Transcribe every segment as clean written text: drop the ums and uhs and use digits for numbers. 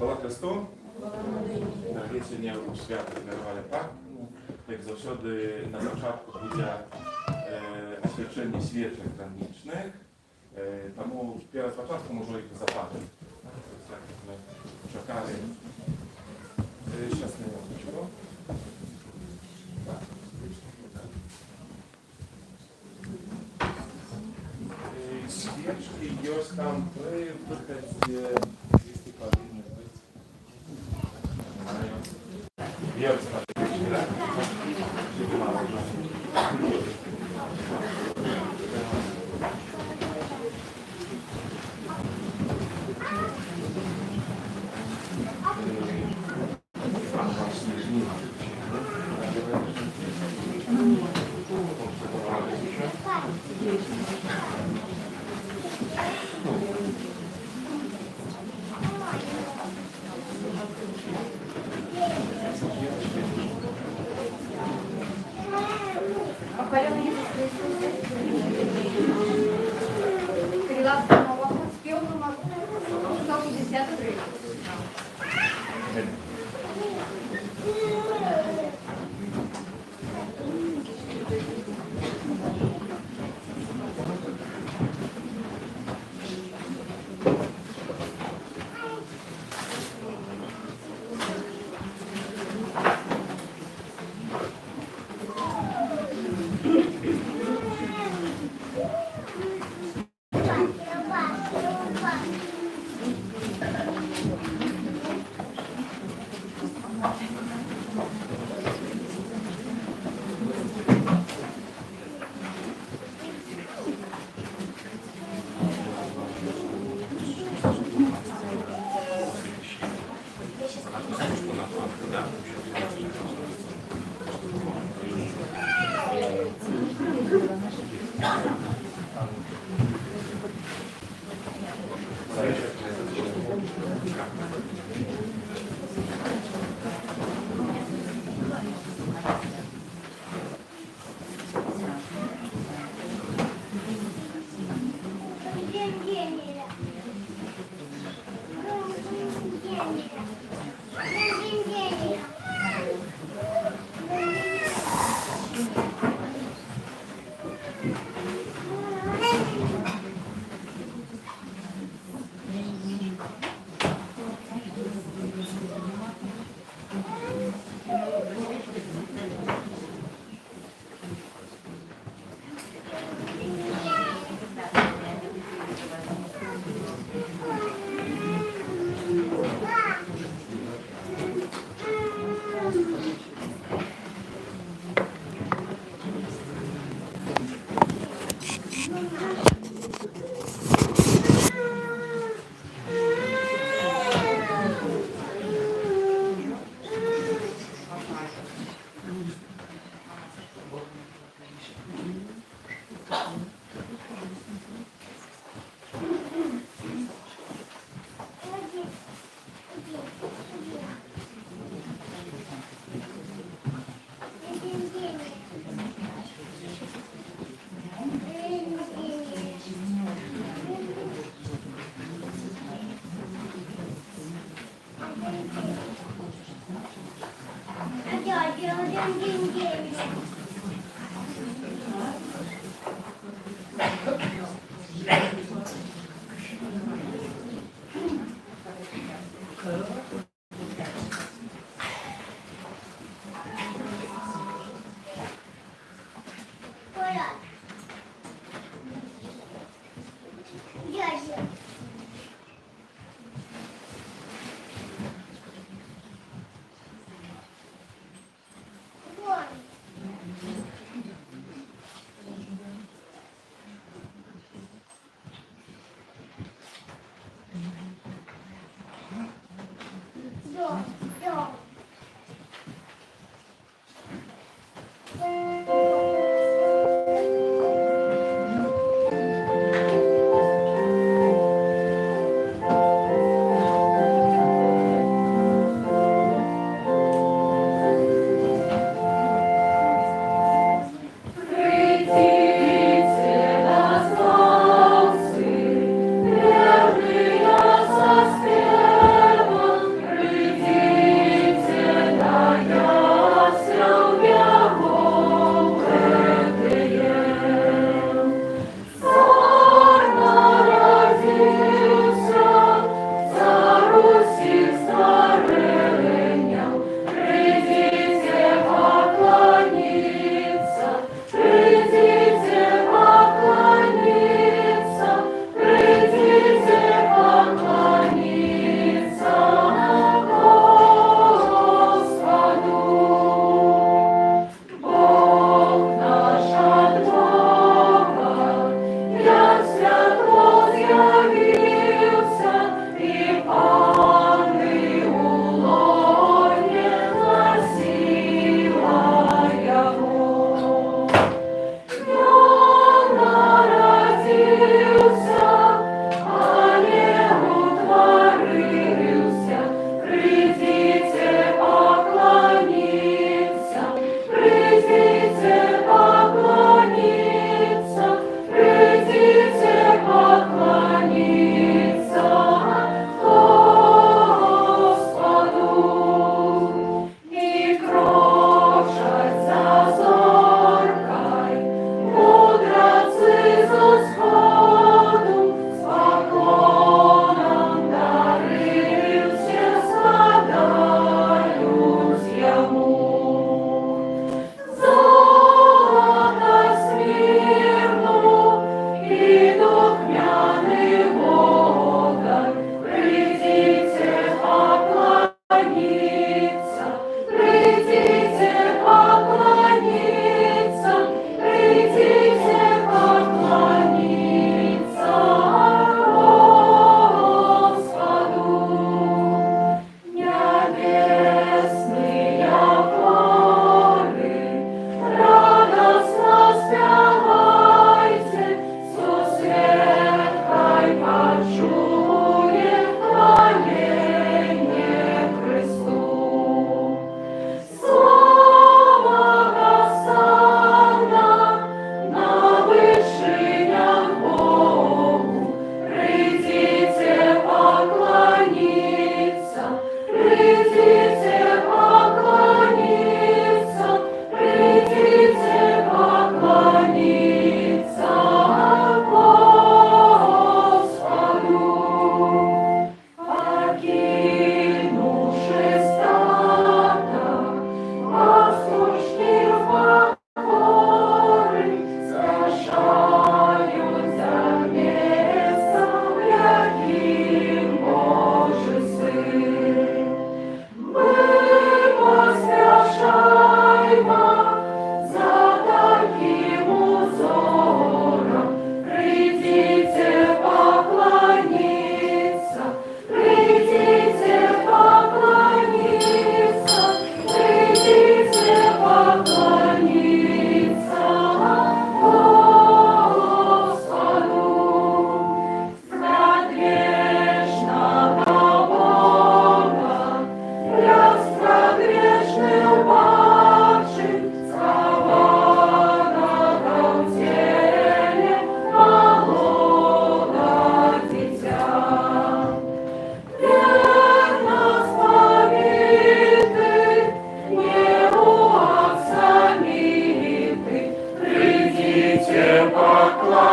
Хвала Христу! Дорогі сьогодні у свято Мировали Пак. Jak zawsze na początku będzie oświadczenie świeczek granicznych, тому перед початком może ich zapalić. Tak, my czekali. Сейчас не ничего. Świeczki jest tam w wychodzie, jeśli powinny być. Jest tam.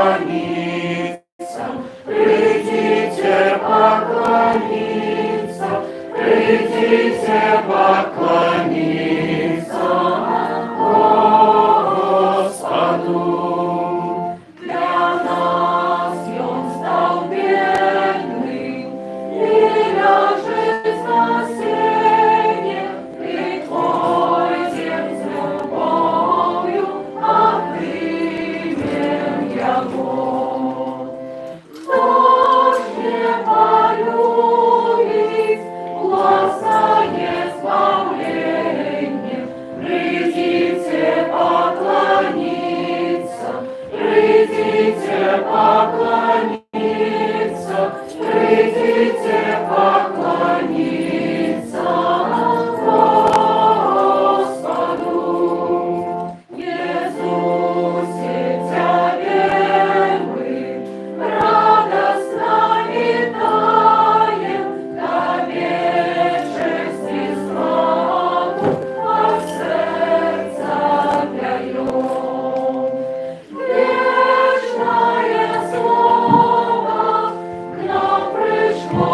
поклониться, придите поклониться, придите поклониться Господу. Для нас Он стал бедным, и ляжет на сене, придходим с любовью, примем Его. Кто ж не полюбит властное избавление, придите поклониться, придите поклониться, придите поклониться Господу. Иисусе, Тебе мы радостно витаем, Тебе честь и славу от сердца даем. Вечное слово к нам пришло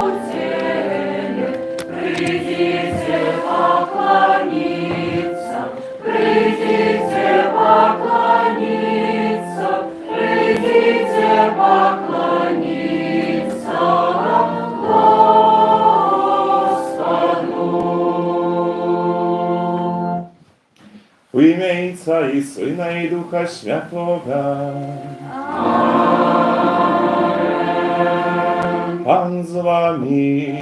утеле, придите поклониться, придите поклониться, придите поклониться Господу. В ім'я Отця і Сина і Духа Святого. Пан з вами.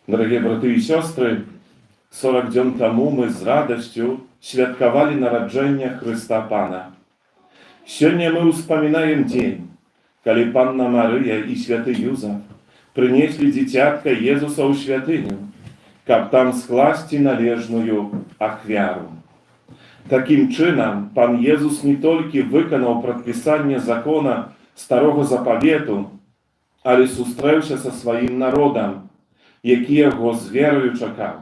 Дорогі брати і сестри, 40 днів тому ми з радістю святкували народження Христа Пана. Сьогодні ми успоминаємо день, коли Панна Марія і святий Юзеф принесли дитятка Єзуса у святиню, щоб там скласти належную ахвяру. Таким чином, Пан Єзус не тільки виконав предписання закона Старого Заповіту, але зустрівся зі своїм народом, який його з вірою чекав.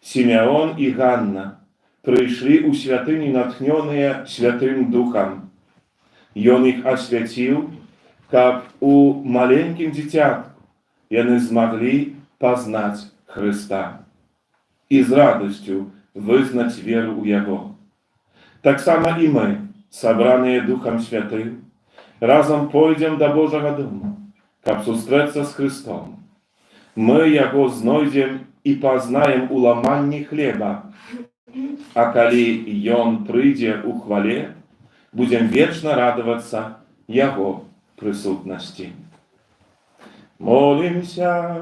Симеон і Ганна прийшли у святиню натхнені Святим Духом. Він їх освятив, щоб у маленьким дитятку вони змогли познати Христа і з радістю визнати віру у Його. Так само і ми, собрані Духом Святим, разом пойдемо до Божого дому, щоб зустрітися з Христом. Ми Його знайдемо і познаємо у ламанні хліба, а коли Він прийде у хвалі, будемо вічно радуватися Його присутності. Молимся.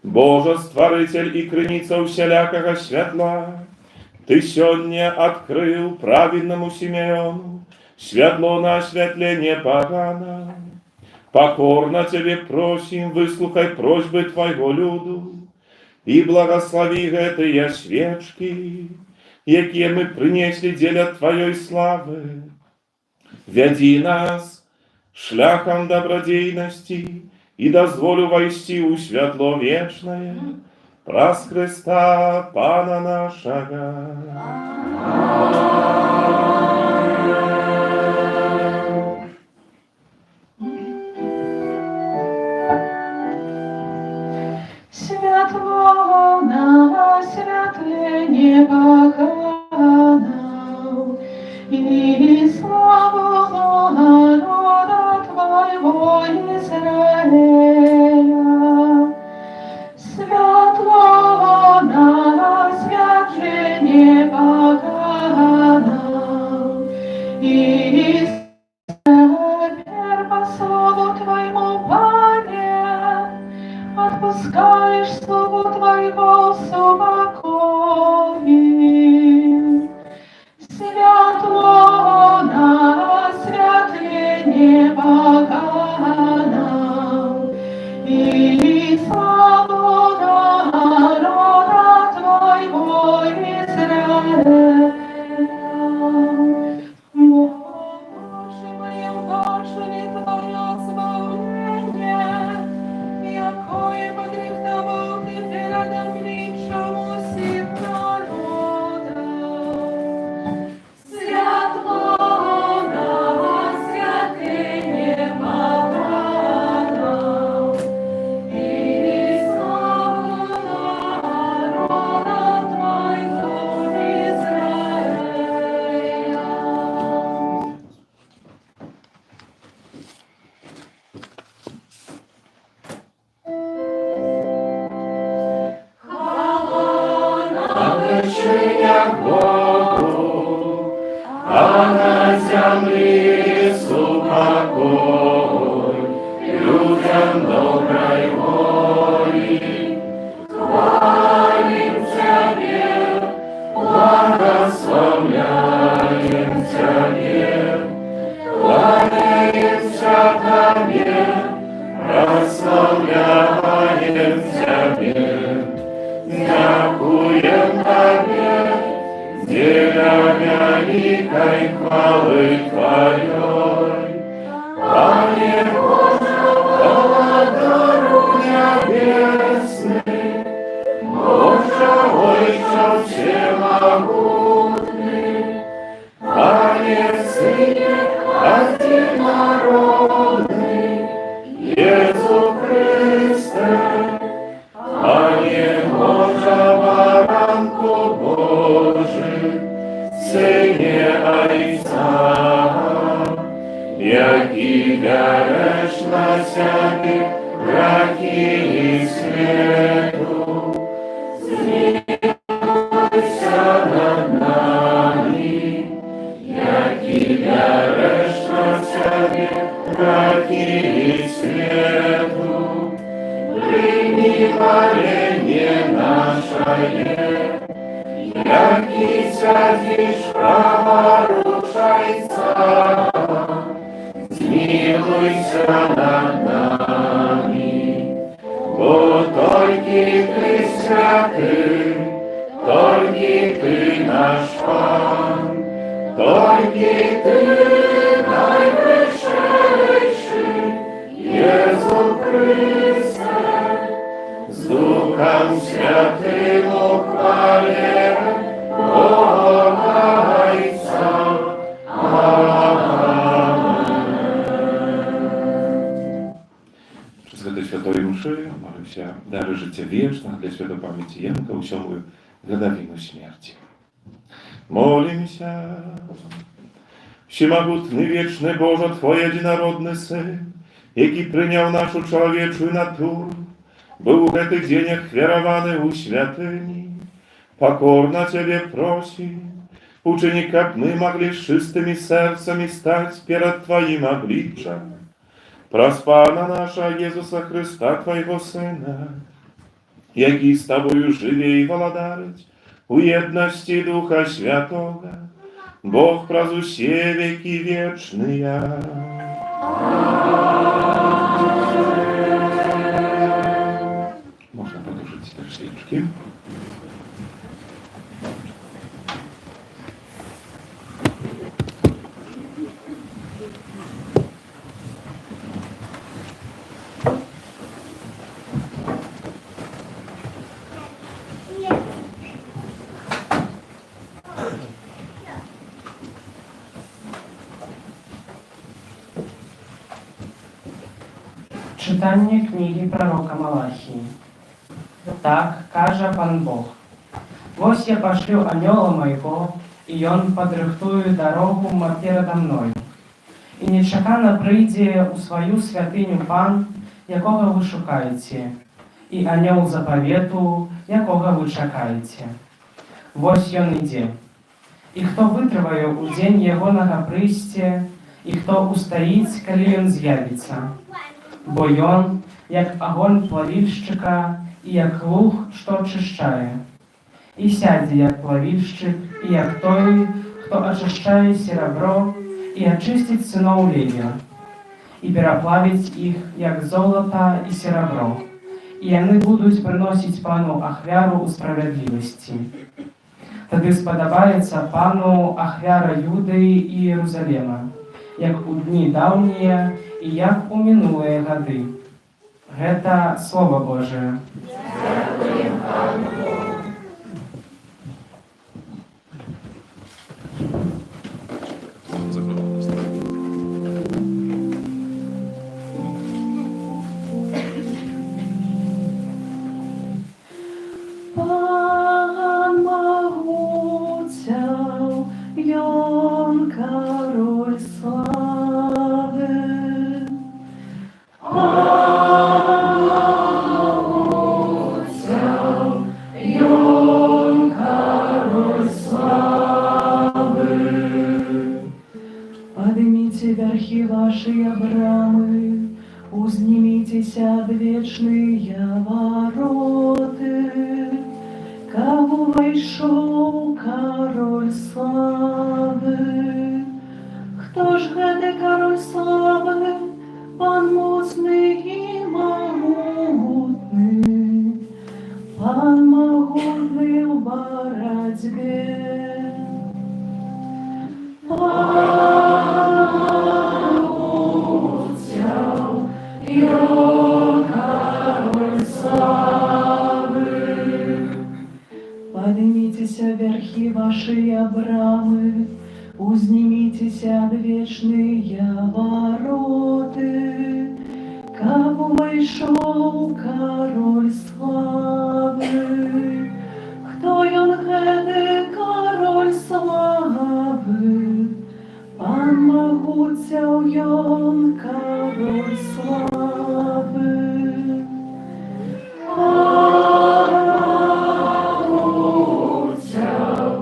Боже, Створитель і Криниця усілякого святла, Ти сьогодні відкрив праведному Симеону святло на освятление погана. Покорно Тебе просим, выслухай просьбы Твоего люду и благослови гэтые свечки, якие мы принесли деля Твоей славы. Веди нас шляхом добродейности и дозволю войти у святло вечное, праз Христа Пана нашего. Святло на освятление поганов и славу народа Твоего Израиля. Святло на освятление поганов и по слову Твоему, Пане, отпускаешь слову Твоего собакови. Святло на освятление поганов и славу народа Твоего Израиля. Боже моим, Боже, не Твое славление, якое подрихтовал Ты передо мною skrzyniach Bogu, a na ziemi upokój ludziom dobrej woli. Chwalił Ciebie, błogosławiaję Ciebie, chwalię Ciebie, prosławiaję Ciebie, dziękuję Tobie, dziewianika i chwały Twojej. Panie Boże, Władaro niebiesny, Boże Ojcze Wszechmogutny, Panie Synie, a Ty narodny, Jezu Chryste, Panie Boże, Baranku Boży, Synie Ojca, jaki bierzesz na siebie braki i śmiechu, zmiłuj się nad nami, jaki bierzesz na siebie braki i śmiechu, przyjmij palenie nasze, jaki sadzisz prawa ruszajca, zmiłuj się nad nami, bo Tolki Ty światy, Tolki Ty nasz Pan, Tolki Ty najwyższy, Jezu Chryste, z Duchem Świętym chwalę Boga Ojca. Przy Świętej Świętej Mszy modlę się dary życia wieczne dla świętej pamięci Jemka usiągły gadowinu śmierci. Molimy się. Всемогутny, wieczny Boże, Twoj jedynorodny Syn, jaki przyjął naszą człowieczą naturę, był w tych dzieniach chwierowany u świątyni, pokorna Ciebie prosi, uczyni, aby my mogli z czystymi sercami stać przed Twoim obliczem. Pros Pana nasza Jezusa Chrysta, Twojego Syna, jaki z Tobою żyje i wладарить u jedności Ducha Świętego, Бог прозуще веки вечные. Można podłożyć te świeczki. Czytanie kniги proroka Малахии. Так каже Пан Бог. Вось я пошлю анёла моего, и он подрыхтує дорогу передо мною. І нечакано прийде у свою святиню Пан, якого ви шукаєте, і анёл заповіту, якого ви чекаєте. Вось ён іде. І хто витриває у день ягоного прийсті, і хто устоїть, коли він з'явиться. Бо ён, як огонь плавільщика, і як луг, що очищає. І сяде, як плавільщик, і як той, хто очищає серебро, і очистить синов Левія, і переплавить їх, як золото і серебро. І вони будуть приносити Пану ахвяру у справедливості. Тоді сподобається Пану ахвяра Юди і Єрусалима, як у дні давні, і як у минулі годи. Гэта Слово Божие. Пан могутел, ён король славы. Пан могутел, прыйшоў кароль славы. Хто ж гэты кароль славы? Пан моцны і магутны, пан магутны ў барацьбе. Пагуцяў ён кароль славы. Падыміцеся верхі вашыя брамы, узніміцеся адвечныя вароты, каб увайшоў кароль славы. Хто ён гэты кароль славы? Пан магуцяў ён кароль славы. Пагуцяў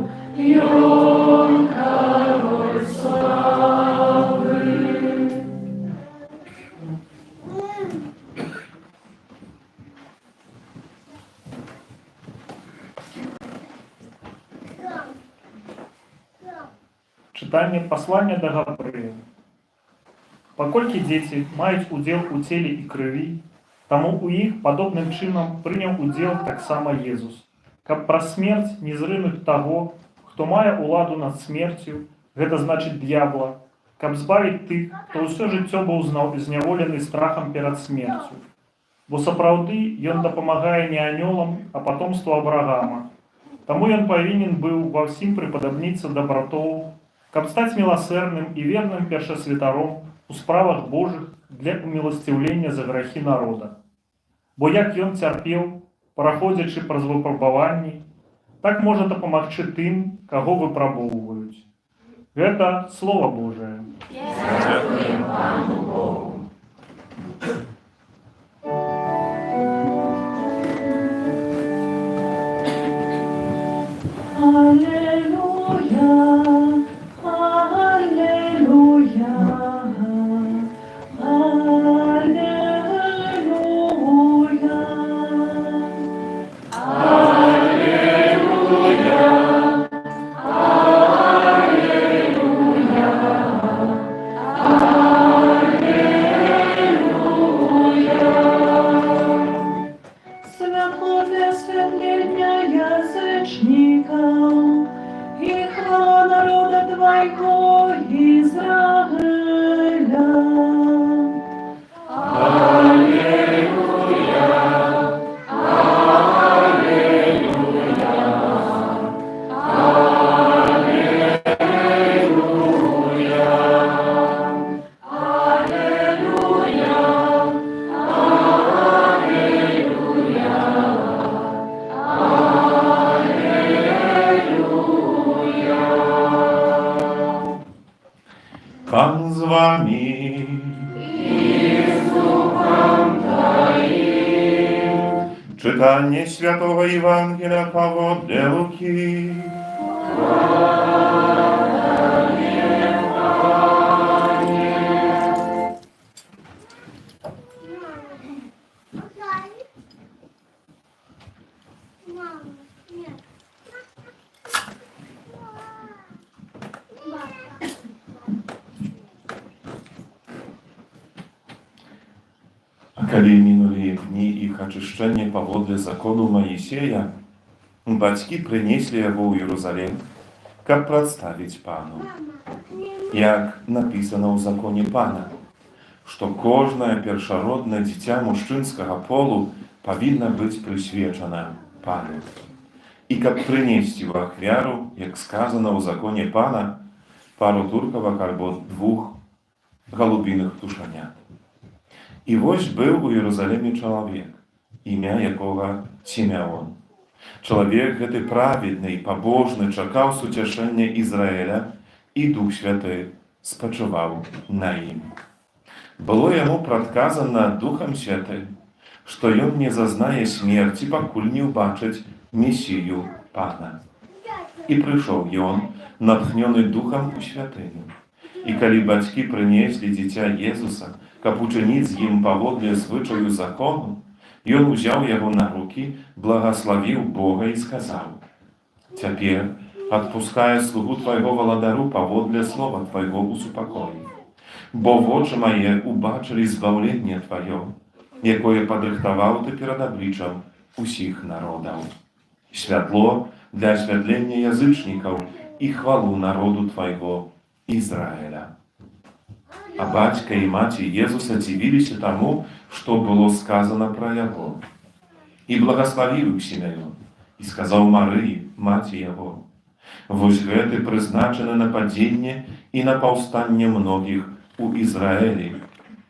ён кароль славы. Чытанне паслання да Габрэя. Паколькі дзеці маюць удзел у целе і крыві, таму ў іх падобным чынам прыняў удзел таксама Езус, каб праз смерць не зрынуць таго, хто мае ўладу над смерцю, гэта значыць д'ябла, каб збавіць тых, хто ўсё жыццё быў зняволены страхам перад смерцю. Бо сапраўды ён дапамагае не анёлам, а патомству Аврагама. Таму ён павінен быў ва ўсім прыпадабніцца да братоў, каб стаць міласэрным і верным першасвятаром у справах Божых для уміласціўлення за грахі народа. Бо як ён цярпеў, праходзячы праз выпрабаванні, так можа дапамагчы тым, каго выпрабоўваюць. Гэта Слова Божае. Дзякуем Пану Богу. Аллилуйя, аллилуйя, святло для освятления язычников и хвала народа Твоего Израиля. Pan z wami. Czytanie Świętego Ewangelia powodle Łuki. Калі мінулі дні іх ачышчэння паводле закону Маісея, бацькі прынеслі яго ў Єрусалім, каб прадставіць Пану. Як напісана ў законе Пана, што кожнае першароднае дзіця мужчынскага полу павінна быць прысвечана Пану. І каб прынесці ў ахвяру, як сказана ў законе Пана, пару туркавак альбо 2 галубіных птушанят. І вось быў у Єрусаліме чалавек, імя якога Сімеон. Чалавек гэты праведны і пабожны чакаў суцяшэння Ізраіля, і Дух Святы спачуваў на ім. Было яму прадказана Духам Святым, што ён не зазнае смерці, пакуль не ўбачыць Месію Пана. І прыйшоў ён, натхнёны Духам у святыню. І калі бацькі прынеслі дзіця Езуса, каб учыніць з ім паводле звычаю закону, ён узяў яго на рукі, благаславіў Бога і сказаў: Цяпер, адпускае слугу Твайго валадару паводле слова Твайго усупакоі. Бо вочы мае убачылі збаўленне Тваё, якое падрыхтаваў Ты перад абліччам усіх народаў. Святло для асвятлення язычнікаў і хвалу народу Твайго Ізраіля. А бацька і маці Езуса дзівіліся таму, што было сказано пра яго. І благаславіў Сімеон, і сказаў Марыі, маці яго: вось гэты прызначаны на падзенне і на паўстанне многіх у Ізраілі,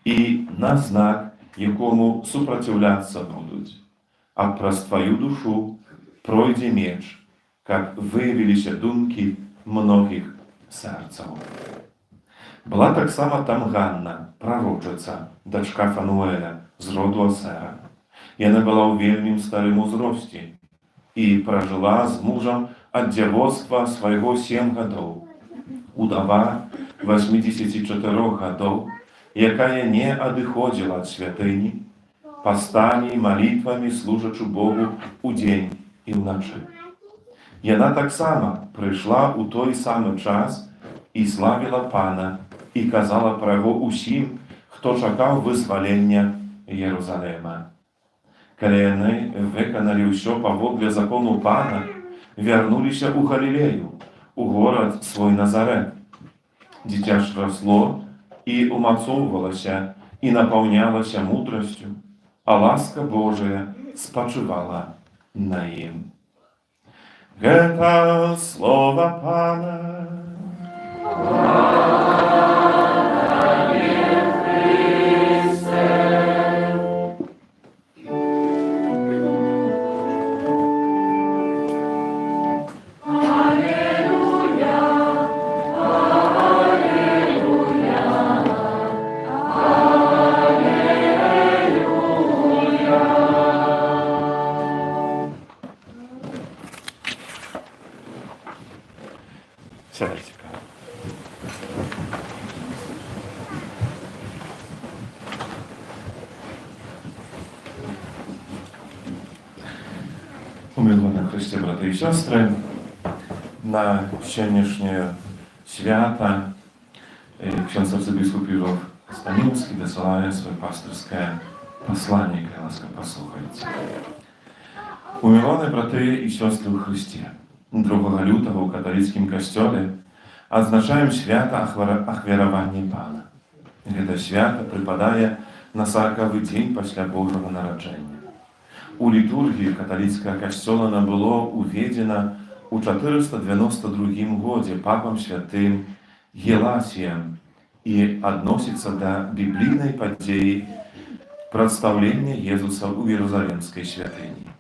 і на знак, якому супраціўляцца будуць. А праз тваю душу пройдзе меч, каб выявіліся думкі многіх сэрцаў. Была таксама там Ганна, прарочыца, дачка Фануэля, з роду Асера. Яна была ў вельмі старым узросце і пражыла з мужам ад дзявоцтва свайго 7 гадоў. Удава 84 гадоў, якая не адыходзіла ад святыні, пастамі і малітвамі служачы Богу ўдзень і ўначы. Яна таксама прыйшла ў той самы час і славіла Пана і казала пра яго ўсім, хто чакаў вызвалення Єрусалема. Калі яны выканалі ўсё паводле закону Пана, вярнуліся ў Галілею, у горад свой Назарэт. Дзіця ж расло і умацоўвалася і напаўнялася мудрасцю, а ласка Божая спачывала на ім. Гэта слова Пана. Сядайте. Уміловане Христі, брати і сестри, на сьогоднішнє свято ksiądz arcybiskup Jurów Staniłski wysyłaje swoje pasterskie posłanie, które łaska posłuchajcie. Уміловане брати і сестри у Христі, 2 лютого у католицькім касцёле адзначаем свята ахвяравання Пана. Гэта свята прыпадае на 40-wy дзень пасля Божага нараджэння. У літургію каталіцкага касцёла было уведзена ў 492 годзе папам святым Геласіем і адносіцца да біблійнай падзеі прадстаўлення Езуса ў Єрусалімскай святыні.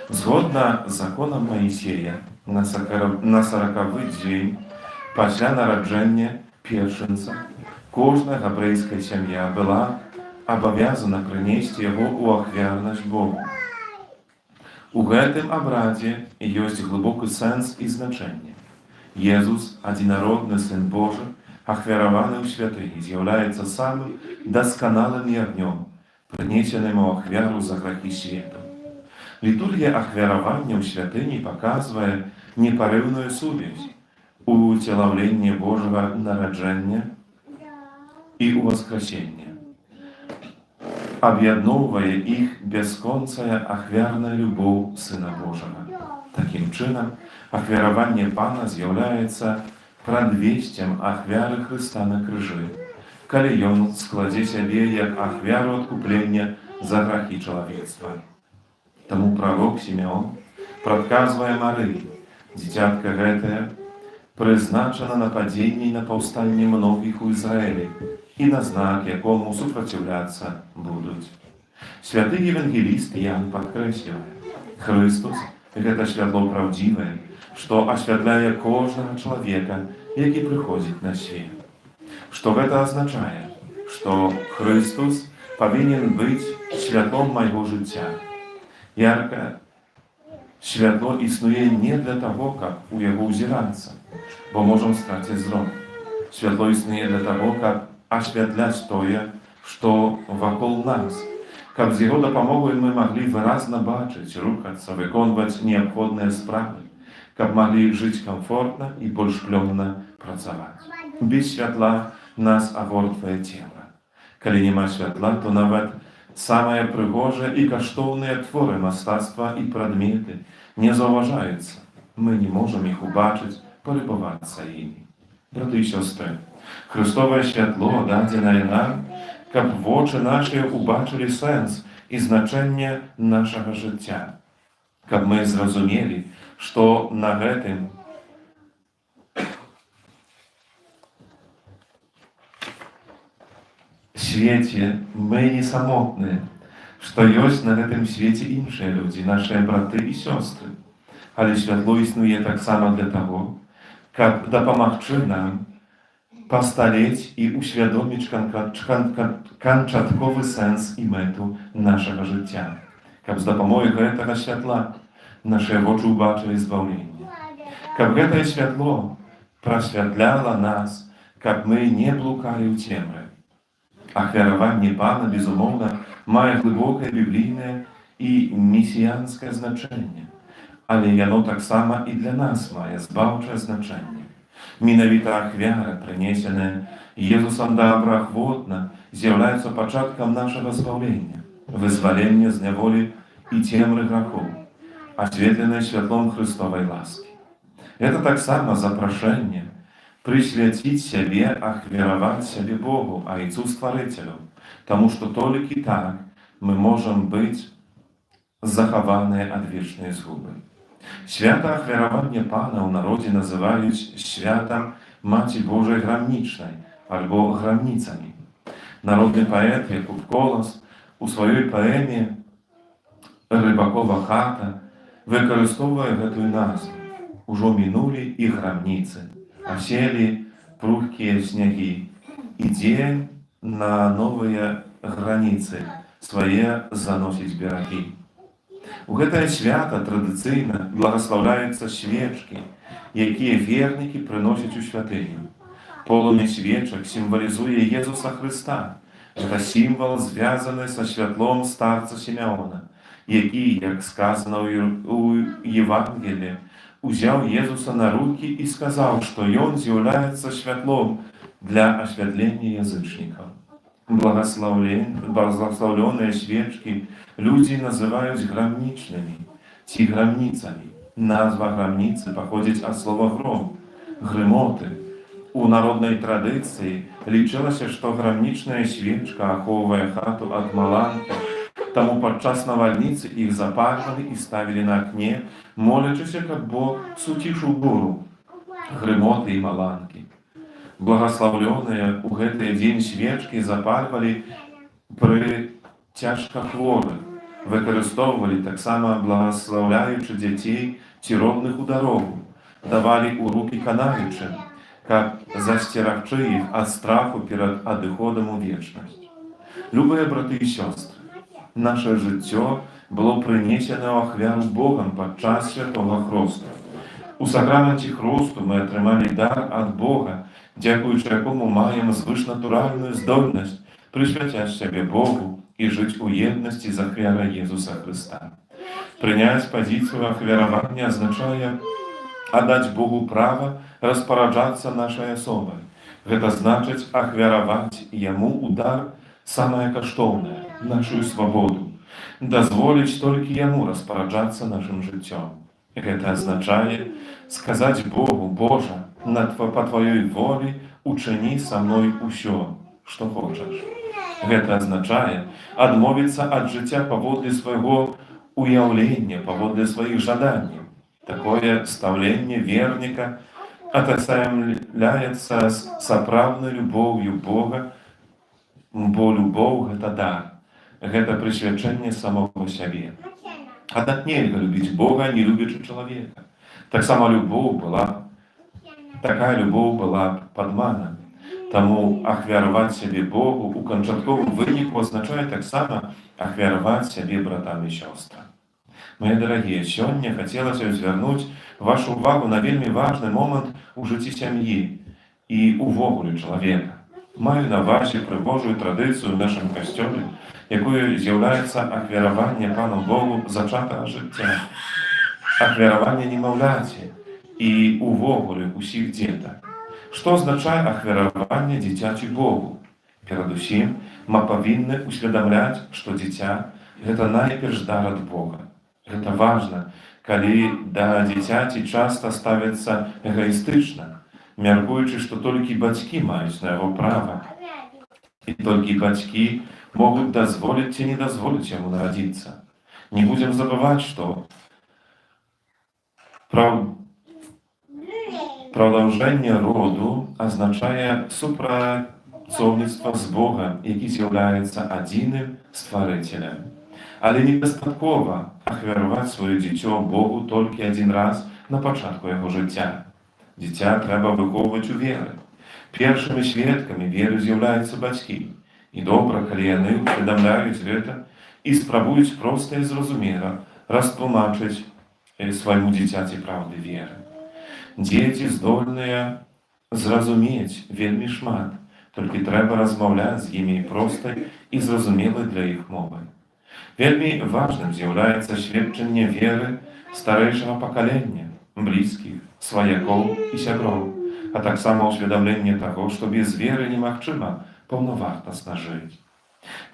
Згодна з законам Маісея, на 40-wy дзень пасля нараджэння першынца кожная габрэйская сям'я была абавязана прынесці яго ў ахвярнасць Богу. У гэтым абрадзе ёсць глыбокі сэнс і значэнне. Езус, адзінародны Сын Божы, ахвяраваны ў святыні, з'яўляецца самым дасканалым ягнём, прынесеным у ахвяру за грахі свету. Літургія ахвяравання ў святыні паказвае непарыўную сувязь у уцелаўленні Божага нараджэння і ўваскрасення. Аб'ядноўвае іх бясконцая ахвярная любоў Сына Божага. Такім чынам, ахвяраванне Пана з'яўляецца прадвесцем ахвяры Хрыста на крыжы, калі Ён складзе сябе як ахвяру адкуплення за грахі чалавецтва. Таму прарок Сімеон прадказвае Марыі: дзіцятка гэтае прызначана на падзенне і на паўстанне многіх у Ізраілі і на знак, якому супраціўляцца будуць. Святы евангеліст Ян падкрэслівае: Хрыстус – гэта святло праўдзівае, што асвятляе кожнага чалавека, які прыходзіць на свет. Што гэта азначае? Што Хрыстус павінен быць святлом майго жыцця. Яркае святло існуе не для таго, каб у яго ўзірацца, бо можам страціць зрок. Святло існуе для таго, каб асвятляць тое, што вакол нас, каб з яго дапамогай мы маглі выразна бачыць, рухацца, выконваць неабходныя справы, kab mogli żyć komfortno i больш плённа pracować. Без światła nas agortwuje ciemno. Kali nie ma światła, to nawet самые прыгожие и каштоўныя творы мастацтва і прадметы не заўважаюцца. Мы не можам іх убачыць, полюбавацца імі. Браты і сёстры, Христовае святло дадзенае нам, каб вочы нашыя убачылі сэнс і значэнне нашага жыцця. Каб мы зразумелі, што на гэтым свеце мы не самотныя, што ёсць на гэтым свеце іншыя людзі, нашыя браты і сёстры. Але святло існуе таксама для таго, каб дапамагчы нам пасталець і усвядоміць канчатковы сэнс і мэту нашага жыцця. Каб з дапамогай гэтага святла нашыя вочы ўбачылі збаўленне. Каб гэтае святло прасвятляла нас, каб мы не блукалі ў цемры. Ахвяраванне Пана, безумоўна, мае глыбокае біблійнае і месіянскае значэнне. Але яно таксама і для нас мае збаўчае значэнне. Менавіта ахвяра, прынесеная Езусам добраахвотна, з'яўляецца пачаткам нашага збаўлення, вызвалення з няволі і цемры грахоў, асветленае святлом Христовай ласкі. Это таксама запрашэнне прысвяціць сябе, ахвяраваць сябе Богу, Айцу Стварыцелю, таму што толькі так мы можам быць захаваныя ад вечнай згубы. Свята ахвяравання Пана ў народзе называюць святам Маці Божай Грамнічнай альбо грамніцамі. Народны паэт Якуб Колас у сваёй паэме «Рыбакова хата» выкарыстоўвае гэтую назву. Ужо мінулі і грамніцы, аселі прухкія снягі, ідзе на новыя граніцы свае заносіць берагі. У гэтае свята традыцыйна благаслаўляюцца свечкі, якія вернікі прыносяць у святыню. Полымя свечак сімвалізуе Езуса Хрыста. Гэта сімвал, звязаны са святлом старца Сімеона, які, як сказано ў Евангеліі, узяў Езуса на рукі і сказаў, што ён з'яўляецца святлом для асвятлення язычнікаў. Благословленные свечки люди называют громничными, ці громницами. Назва громницы походит от слова гром, грымоты. У народной традиции лічылася, что громничная свечка ахоўвае хату от маланки, таму падчас навальницы их запальвали и ставили на окне, молячыся, каб Бог суцішу буру, грымоты и маланки. Благословленные у гэты дзень свечкі запальвалі пры цяжкахворых, выкарыстоўвалі таксама благословляючы дзяцей ці родных у дарогу, давалі ў рукі канаючым, каб засцерагчы іх ад страху перад адыходам у вечнасць. Любыя браты і сёстры, наше жыццё было прынесена ў ахвяру Богам падчас святога хросту. У сакраменце хросту мы атрымалі дар ад Бога, дзякуючы якому маем звышнатуральную здольнасць прысвяцаць сябе Богу і жыць у еднасці з ахвярай Езуса Хрыста. Прыняць пазіцыю ахвяравання азначае аддаць Богу права распараджацца нашай асобай. Гэта значыць ахвяраваць Яму ў дар самае каштоўнае, нашу свабоду, дазволіць толькі Яму распараджацца нашым жыццём. Гэта азначае сказаць Богу: Божа, па Тваёй волі учыні са мной усё, што хочаш. Гэта азначае адмовіцца ад жыцця паводле свайго уяўлення, паводле сваіх жаданняў. Такое стаўленне верніка атасамляецца з сапраўднай любоўю Бога, бо любоў — гэта дар, гэта прысвячэнне самога сябе. Аднак нельга любіць Бога, не любячы чалавека. Такая любоў была падманам. Таму ахвяраваць сябе Богу у канчатковым выніку азначае таксама ахвяраваць сябе братам і сёстрам. Мае дарагія, сёння хацелася звярнуць вашу увагу на вельмі важны момант у жыцці сям'і і увогуле чалавека. Маю на ўвазе прыгожую традыцыю ў нашым касцёле, якою з'яўляецца ахвяраванне Пану Богу зачатага жыцця. Ахвяраванне немаўляці, і увогуле усіх дзетак. Што азначае ахвяраванне дзіцяці Богу? Перадусім, мы павінны усведамляць, што дзіця гэта найперш дар ад Бога. Гэта важна, калі да дзіцяці часта ставяцца эгоістычна, мяркуючы, што толькі бацькі маюць на яго права. І толькі бацькі могуць дазволіць ці не дазволіць яму нарадзіцца. Не будзем забываць, што продаўжэнне роду азначае супрацоўніцтва з Богам, які з'яўляецца адзіным стварыцелем. Але недастаткова ахвяраваць сваё дзіцё Богу толькі адзін раз на пачатку яго жыцця. Дзіця трэба выхоўваць у веры. Першымі сведкамі веры з'яўляюцца бацькі. І добра, калі яны усведамляюць гэта і спрабуюць проста і зразумела растлумачыць свайму дзіцяці праўды веры. Дзеці здольныя зразумець вельмі шмат, толькі трэба размаўляць з імі простай і зразумелай для іх мовай. Вельмі важным з'яўляецца сведчанне веры старэйшага пакалення, блізкіх, сваякоў і сяброў, а таксама ўсведамленне таго, што без веры немагчыма паўнавартасна жыць.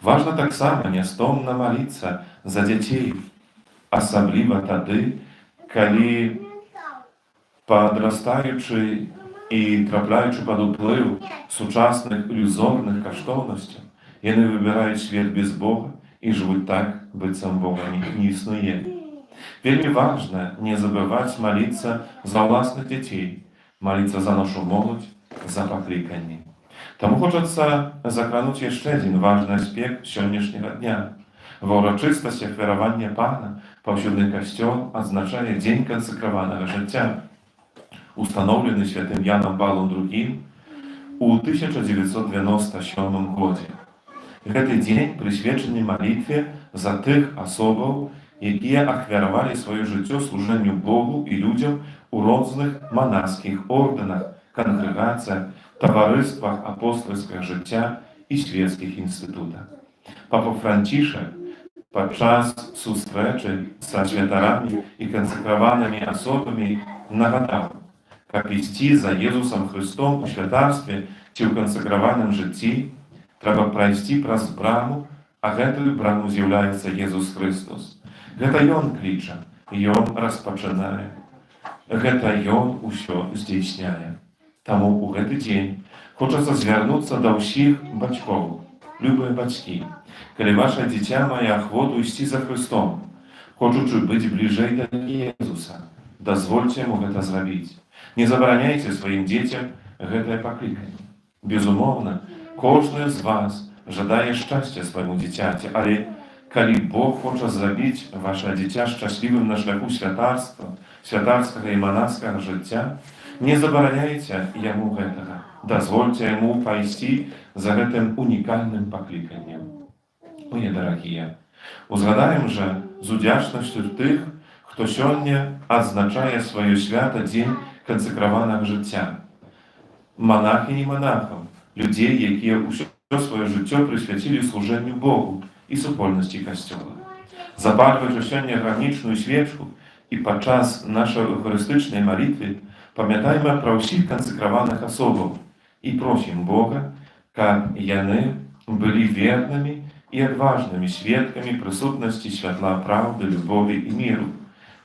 Важна таксама нястомна маліцца за дзяцей, асабліва тады, калі падрастаючы і трапляючы пад уплыў сучасных ілюзорных каштоўнасцяў, яны выбіраюць свет без Бога і жывуць так, быццам Бога не існуе. Вельмі важна не забываць маліцца за ўласных дзяцей, маліцца за нашу моладзь, за пакліканні. Таму хочацца закрануць яшчэ адзін важны аспект сённяшняга дня. Ва ўрачыстасці ахвяравання Пана паўсюдны касцёл адзначае дзень кансакраванага жыцця, устаноўлены святым Янам Паўлам II у 1997 годзе. Гэты дзень прысвечаны малітве за тых асобаў, якія ахвяравалі сваё жыццё служэнню Богу і людзям у розных манаскіх ордэнах, кангрэгацыях, таварыствах апостальскага жыцця і свецкіх інстытутах. Папа Францішак падчас сустрэчы са святарамі і кансакраванымі асобамі нагадаў, каб ісці за Езусам Христом у святарстве ці ў кансакраваным жыцці, трэба прайсці праз браму, а гэтую браму з'яўляецца Езус Христос. Гэта Ён кліча, Ён распачынае. Гэта Ён усё здзейсняе. Таму ў гэты дзень хочацца звярнуцца да ўсіх бацькоў, любыя бацькі. Калі ваша дзіця мае ахвоту ісці за Христом, хочучы быць бліжэй да Езуса, дазвольце яму гэта зрабіць. Не забараняйце сваім дзецям гэтае пакліканне. Безумоўна, кожны з вас жадае шчасця свайму дзіцяці, але калі Бог хоча зрабіць ваше дзіця шчаслівым на шляху святарства, святарскага і манаскага жыцця, не забараняйце яму гэтага. Дазвольце яму пайсці за гэтым унікальным пакліканнем. Мае дарагія, узгадаем жа з удзячнасцю тых, хто сёння адзначае сваё свята дзень кансакраванага жыцця. Манахінь і манахаў, людзей, якія ўсё сваё жыццё прысвяцілі служэнню Богу і супольнасці касцёла. Запальваючы сёння гранічную свечку і падчас нашай эўхарыстычнай малітвы памятайма пра ўсіх кансакраваных асобаў і просім Бога, каб яны былі вернымі і адважнымі сведкамі прысутнасці святла праўды, любові і міру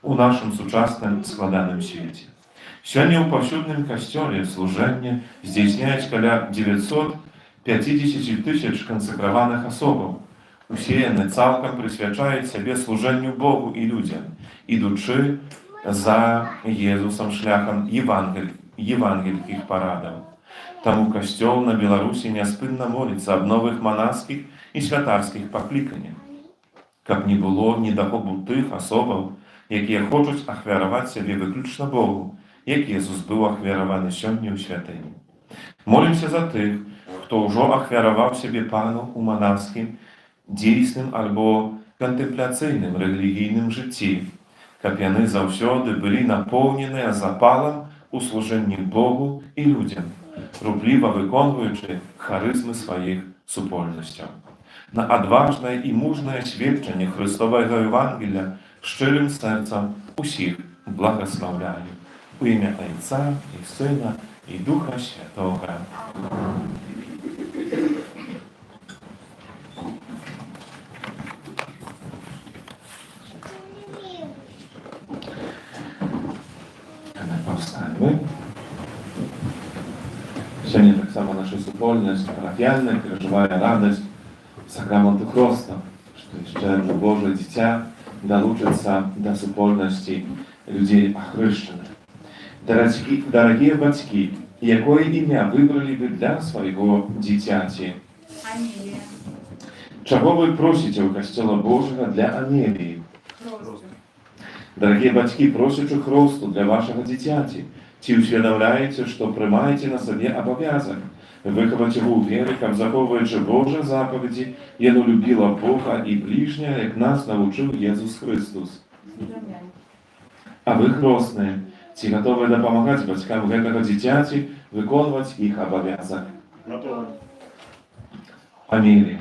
у нашым сучасным складаным свеце. Сёння ў паўсюдным касцёле служэнне здзейсняюць каля 950 000 кансакраваных асобаў. Усе яны цалкам прысвячаюць сябе служэнню Богу і людзям, ідучы за Езусам шляхам евангельскіх парадаў. Таму касцёл на Беларусі няспынна моліцца аб новых манаскіх і святарскіх пакліканнях, каб не было недахопу тых асобаў, якія хочуць ахвяраваць сябе выключна Богу, як Езус быў ахвяраваны сёння ў святыні. Молімся за тых, хто ўжо ахвяраваў сябе Пану ў манаскім, дзейсным альбо кантэмпляцыйным рэлігійным жыцці, каб яны заўсёды былі напоўненыя запалам у служэнні Богу і людзям, рупліва выконваючы харызмы сваіх супольнасцяў. На адважнае і мужнае сведчанне Христовага Евангелія шчырым сэрцам усіх благаслаўляю. U imię Ojca i Syna i Ducha Świętego. Powstańmy. Сёння таксама наша супольнасць парафіяльная перажывае радасць сакраменту Хроста, што яшчэ Божае дзіця далучыцца да супольнасці людзей ахрышчаных. Дарагія бацькі, якое імя выбралі вы для свайго дзіцяці? Амелія. Чаго вы просіце ў касцёла Божага для Амеліі? Дарагія бацькі, просячы Хросту для вашага дзіцяці, ці ўсведамляеце, што прымаеце на сабе абавязак выхаваць яго ў веры, каб, захоўваючы Божыя запаведзі, яно любіла Бога і бліжняя, як нас навучыў Езус Христус. А вы, хросныя, ці гатовыя дапамагаць бацькам гэтага дзіцяці выконваць іх абавязак? Амелія,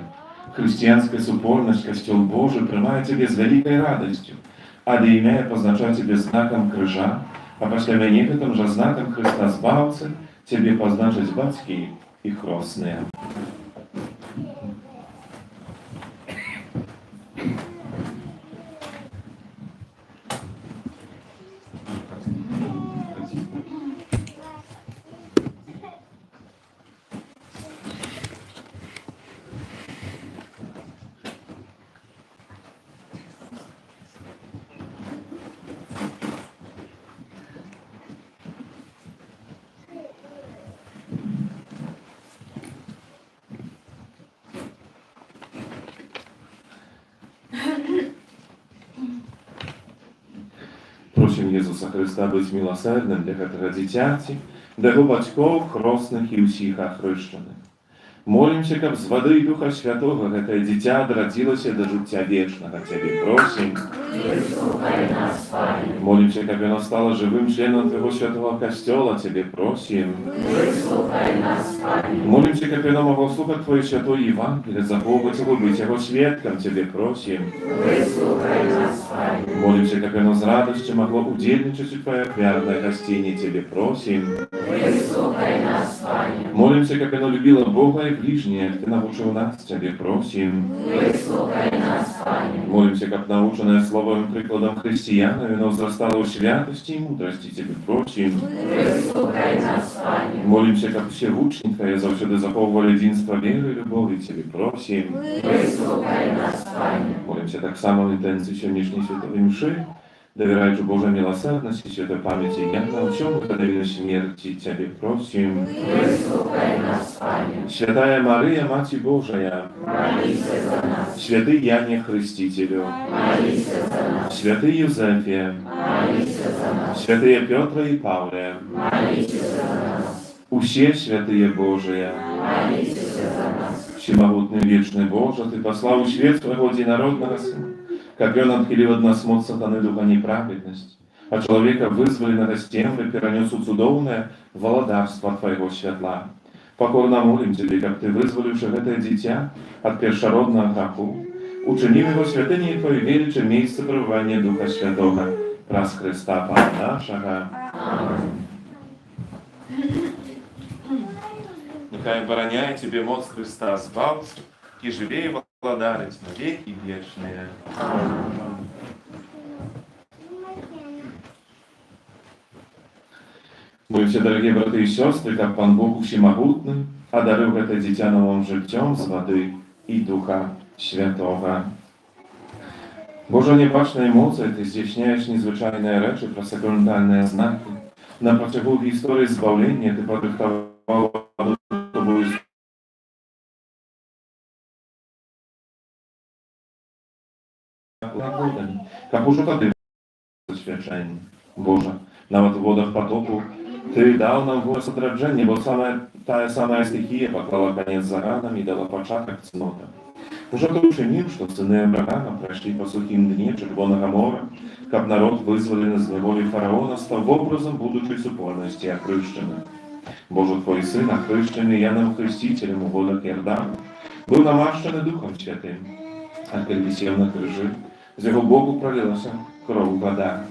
хрысціянская супольнасць касцёл Божы прымае цябе з вялікай радасцю, ад імя пазначаць цябе знакам крыжа, а пасля мяне гэтым жа знакам Хрыста Збаўцы цябе пазначаць бацькі і хросныя. Просім Езуса Христа быць міласердным для гэтага дзіцяці, да яго бацькоў, хросных і ўсіх ахрышчаных. Молімся, каб з вады і Духа Святога гэтае дзіця адрадзілася да жыцця вечнага. Цябе просім. Молімся, каб яно стала жывым членам Твайго святого касцёла. Цябе просім. Молімся, каб яно магло слухаць Твоё святое Евангелие, захоўваць яго, быць яго сведкам. Цябе просім. Молімся, каб яно з радасцю магло удзельнічаць у Твоей ахвярнай гасціні. Цябе просім. Молімся, каб яно любіла Бога і ближнее, Ты навучыў нас, Цябе просім. Молімся, каб навучанае словам і прыкладам хрысціянаў, яно ўзрастала ў святасці і мудрасці. Цябе просім. Молімся, каб усе вучні Твае заўсёды захоўвалі адзінства веры і любові. Цябе просім. Молімся таксама ў інтэнцыі сённяшняй святовай мшы, давяраючы Божай міласерднасці, святой памяці, як на ўсём гадавіна смерці. Цябе просім. Святая Марыя, Маці Божая, святый Яне Хрыстителю, святый Юзефе, святые Пётра і Павле, усе святые Божыя, всемогутный вечный Боже, Ты послал у свет Твоего единородного Сына, как Он отхилил от нас мод сатаны духа неправедности, а человека вызволенного с темры перенес у цудовное володарство Твоего святла. Покорно молим Тебе, как Ты, вызволивши это дитя от першородного граху, учини его святыней Твоей величие место пребывания Духа Святого, праз Христа Пана нашего. Нехай обороняет Тебе моц Христа Збавцу, и живее владарить на веки вечные. Будьте, дорогие браты и сестры, как Пан Бог всемогутный, одарил это дитя новым життем з воды и Духа Святого. Божа небачная эмоция, Ты здійсняєш незвичайные речи про сакраментальные знаки. На протягу истории избавления Ты подрыхтовал тобою как уже тады свячэнне. Божа, нават у водах потоку Ты дал нам голос отраджэння, бо тая самая стихия поклала конец заранам и дала початок цнотам. Уже Ты учинил, что сыны Авраама прошли по сухим дне Червоного моря, как народ, вызволенный из неволи фараона, став образом будущей супольности окрещенных. Боже, Твой Сын, окрещенный Яном Хрестителем у водах Иордана, был намащений Духом Святым, а коли висел на крижі, з його боку пролилася кров вода.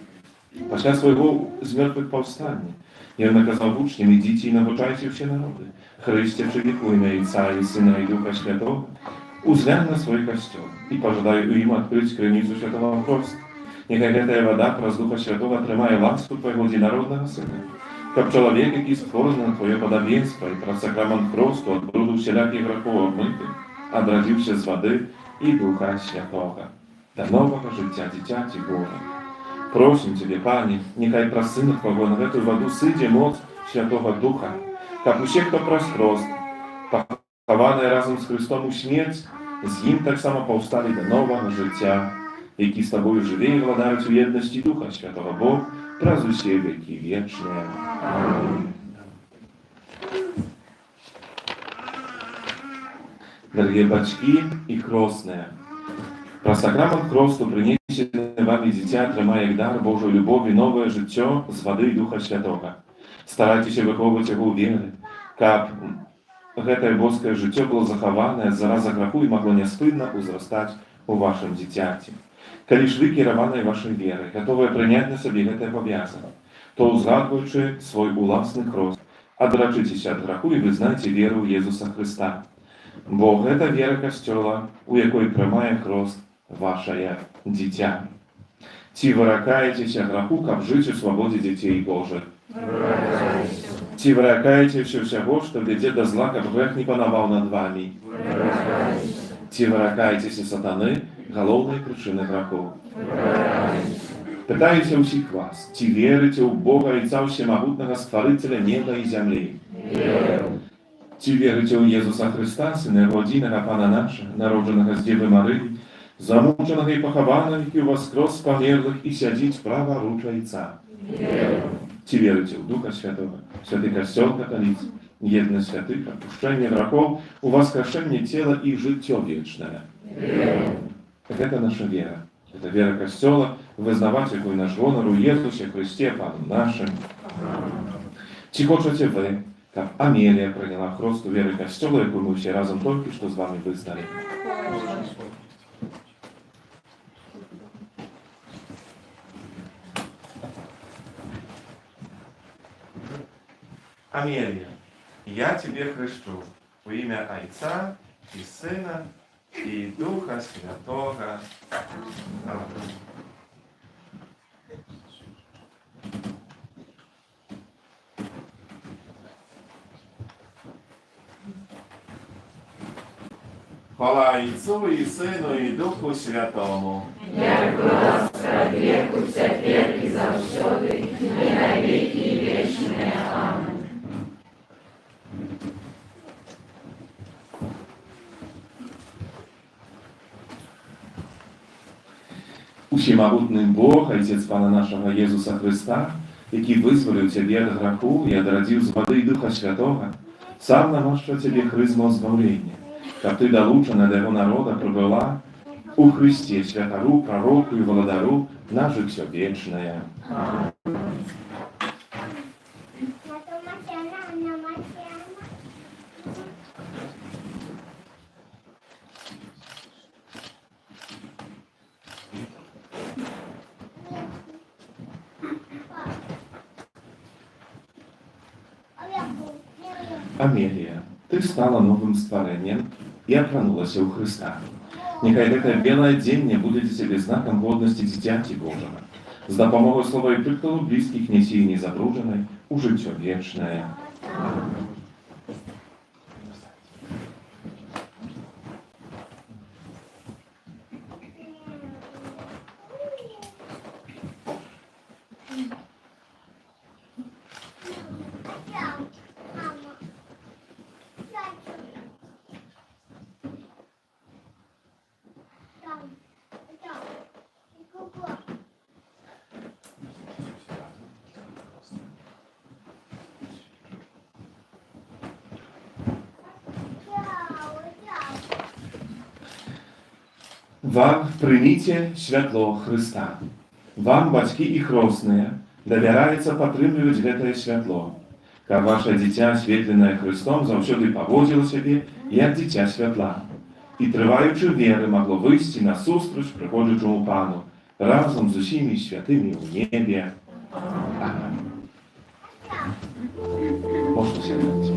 Пасля свайго змёртвых-паўстання ён наказаў вучням: ідзіце і навучайце ўсе народы, хрысцячы іх у імя Отца і Сына і Духа Святого, узглянь на свой касцёл і пажадай у ім адкрыць крыніцу святого хроста. Няхай гэтая вада праз Духа Святого атрымае ласку твайго дзінароднага Сына, каб чалавек, які створаны на твоё падабенства і праз сакрамент хросту ад бруду усялякіх грахоў абмыты, адрадзіўся з вады і Духа Святого. Да новага жыцця дзіцяці Божа. Просім Цябе, Пане, няхай праз Сына Твайго на гэтую ваду сыдзе моц Святого Духа, каб усе, хто праз хрост, пахаваныя разам з Христом у смерць, з ім таксама паўсталі да новага жыцця, які з Табою жыве і владаюць у еднасці Духа Святого Бог праз усе векі вечныя. Амінь. Дорогие бацькі і хросныя, праз сакрамент хросту прынесены вамі дзіця атрымае як дар Божай любові новае жыццё з вады Духа Святога. Старайцеся выхоўваць яго ў веры, каб гэтае боскае жыццё было захаванае зараза граху і магло няспынна ўзрастаць у вашым дзіцяці. Калі ж вы кіраваныя вашай верай, гатовыя прыняць на сабе гэтае абавязанне, то, узгадваючы свой уласны хрост, адрачыцеся ад граху і вызнайце веру ў Езуса Хрыста. Бо гэта вера касцёла, у якой прымае хрост вашае дзіця. Ці выракаецеся граху, каб жыць у свабодзе дзяцей Божых? Ці выракаецеся ўсяго, што вядзе да зла, каб грэх не панаваў над вамі? Ці выракаецеся сатаны, галоўнай прычыны грахоў? Пытаюся ўсіх вас, ці верыце ў Бога Айца Усемагутнага Стварыцеля неба і зямлі? Ці верыце ў Езуса Хрыста, Сына Яго адзінага Пана нашага, народжанага з Дзевы Марыі, замучанага і пахаванага, які ўваскрос з памерлых і сядзіць права руч Айца? Ці верыце ў Духа Святого, святы касцёл каталіцкі, еднасць святых, адпушчэнне грахоў, уваскрашэнне цела і жыццё вечнае? Гэта наша вера. Это вера касцёла, вызнаваць якой наш гонар у Езусе Хрысце Пану нашым. Ці хочаце вы, каб Амелія прыняла хрост у веры касцёла, якую мы ўсе разам толькі што з вами вызналі? Амелия, я тебе хрещу во имя Отца и Сына и Духа Святого. Аминь. Хвала Отцу и Сыну и Духу Святому. Як была в веку, теперь и завсёды, и на веки вечные. Аминь. Усемагутны Бог, Отец Пана нашага Езуса Христа, які вызваліў Цябе ад граху і адрадзіў з вады і Духа Святога, сам намашча Цябе хрызму збаўлення, каб ты, далучана да Яго народа, прыбыла у Христе святару, прароку і валадару на жыццё вечнае. Амелія, ты стала новым стварэннем і апранулася ў Хрыста. Няхай гэтае белае адзенне будзе для цябе знакам годнасці дзіцяці Божага. З дапамогай слова і прыкладу блізкіх нясі незабруджанай у жыццё вечнае. Вам прыміце святло Хрыста. Вам, бацькі і хросныя, давяраецца падтрымліваць гэтае святло, каб ваша дзіця, асветленае Хрыстом, заўсёды паводзіла сябе як дзіця святла і, трываючы веры, магло выйсці насустрач прыходзячаму Пану разам з усімі святымі ў небе. Można się dać.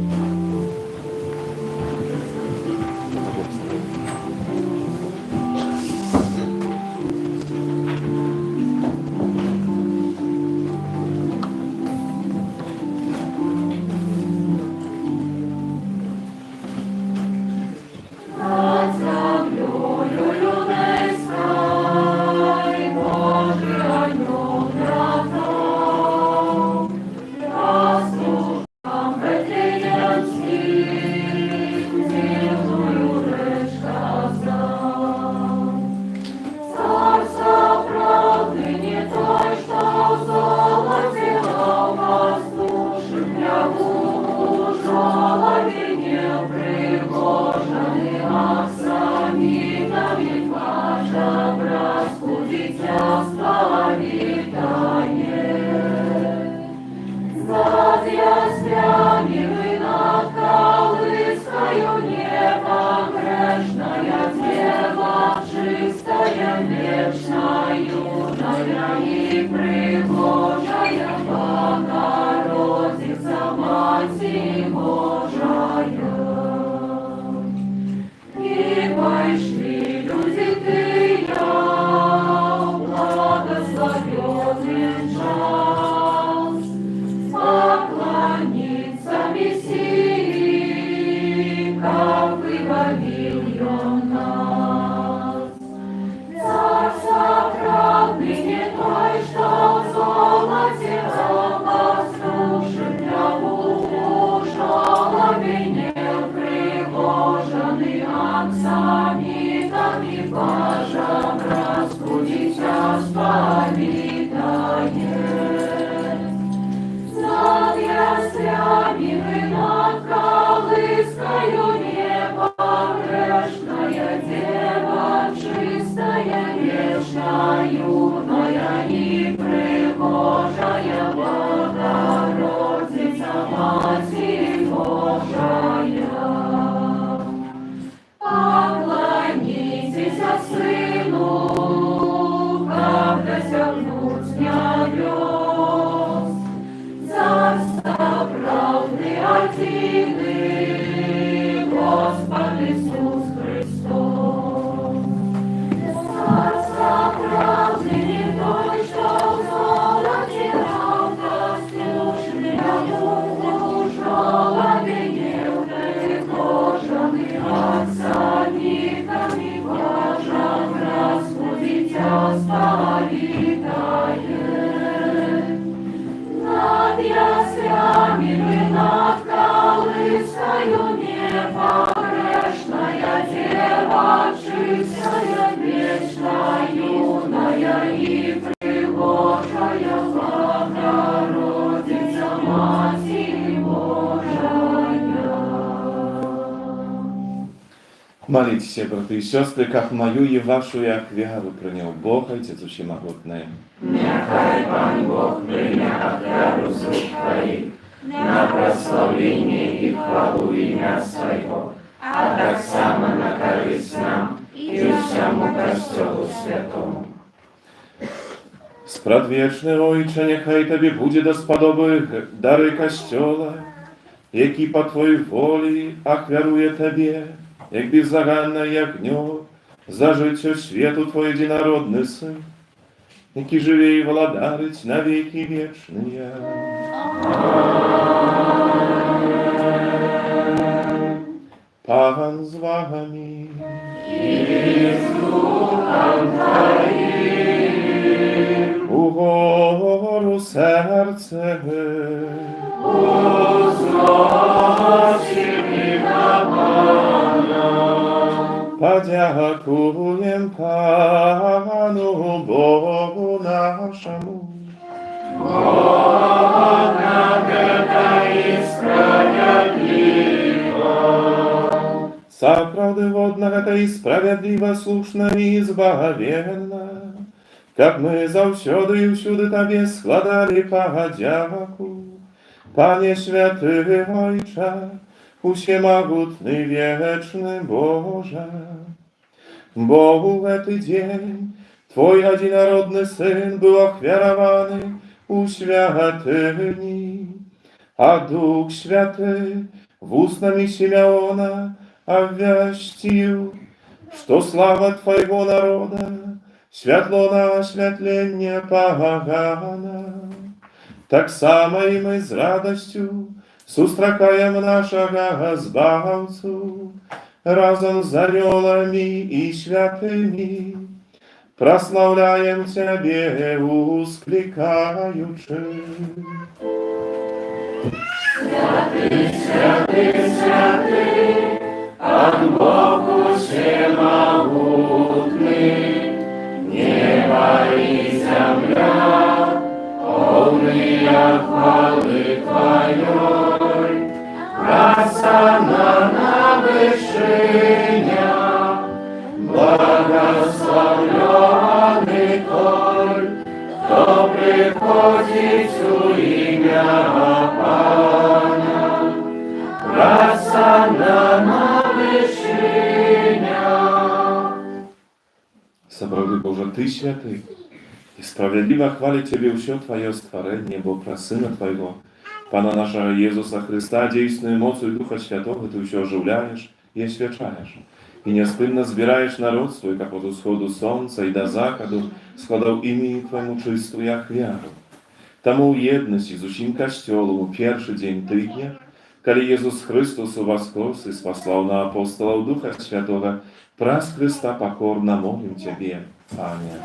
Молитесь się, braty i siostry, как мою и вашу, jak wiarу принял Бог, Отец Всемогутный. Нехай Пан Бог прийме отряду з рук Твоїх на прославлення і хвалу ім'я Свого, а так само на користь нам і всьому Костьолу Святому. Spradwieczny Ojcze, niechaj Tobie będzie do spodoby dary Kościoła, jaki po Twojej woli achwiaruje Tobie, jak bezzaganne jagniо, za życie światu Twoje jednorodny Syn, jaki żyje i władaryć na wieki wieczne. Pan z Wami. Ugoru serce podziękuję Panu Bogu naszemu. Справедливо это и справедливо, слушно и избавенно, как мы завсёды и всюди Тобі складали подяку. Panie święty Ojcze, Всемогутный wieczny Boże, bo w ten dzień Twój jednorodny Syn był ofiarowany uświętyni, a Duch Święty w устами Симеона обвестил, что слава Твоего народа światło na oświetlenie pogana. Tak samo i my z radością сустракаем нашего Збавцу, razem z aniołami i świętymi, прославляем Ciebie usklikaючи. Święty, święty, święty, Pan Bogu Wszechmogutny, nieba i земля, pełnia chwały Twojej, Rasana na wyżyniach, błogosławiony Król, kto przychodzi u imię Pana. Rasana na wyżyniach. Соброды Боже, Ты святый, и справедливо хвалит Тебе все Твое створение, бо про Сына Твоего, Pana naszego Jezusa Chrysta, действуя мocą Духа Świętego, Ty все оживляешь и освячаешь. И неспынно збираешь народ свой, как от усходу солнца и до заходу, складał imię Twojemu czystу jak wiarу. Тому jedność z усім Kościołom u pierwszy dzień tygodnia, kiedy Jezus Chrystus воскрес и спаслал на апостолов Духа Świętego, праз Христа покорно молим Тебе. Аминь.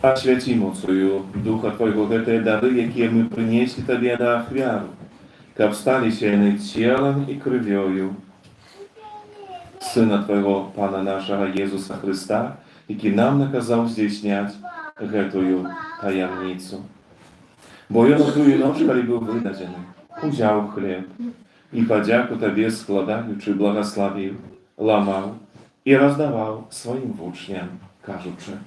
Освяти мocою Духа Твоего te dary, jakie my przynieśli Tobie na ofiarę, как стали сеяны телом и кровью Сына Твоего, Pana naszego Jezusa Chrysta, jaki nam nakazał zdійснять эту tajemnicę. Bo on tую noc, kiedy był wydadzony, wziął chleb i podzięku Tobie składając, błogosławił, łamał i rozdawał swoim uczniom, кажучи: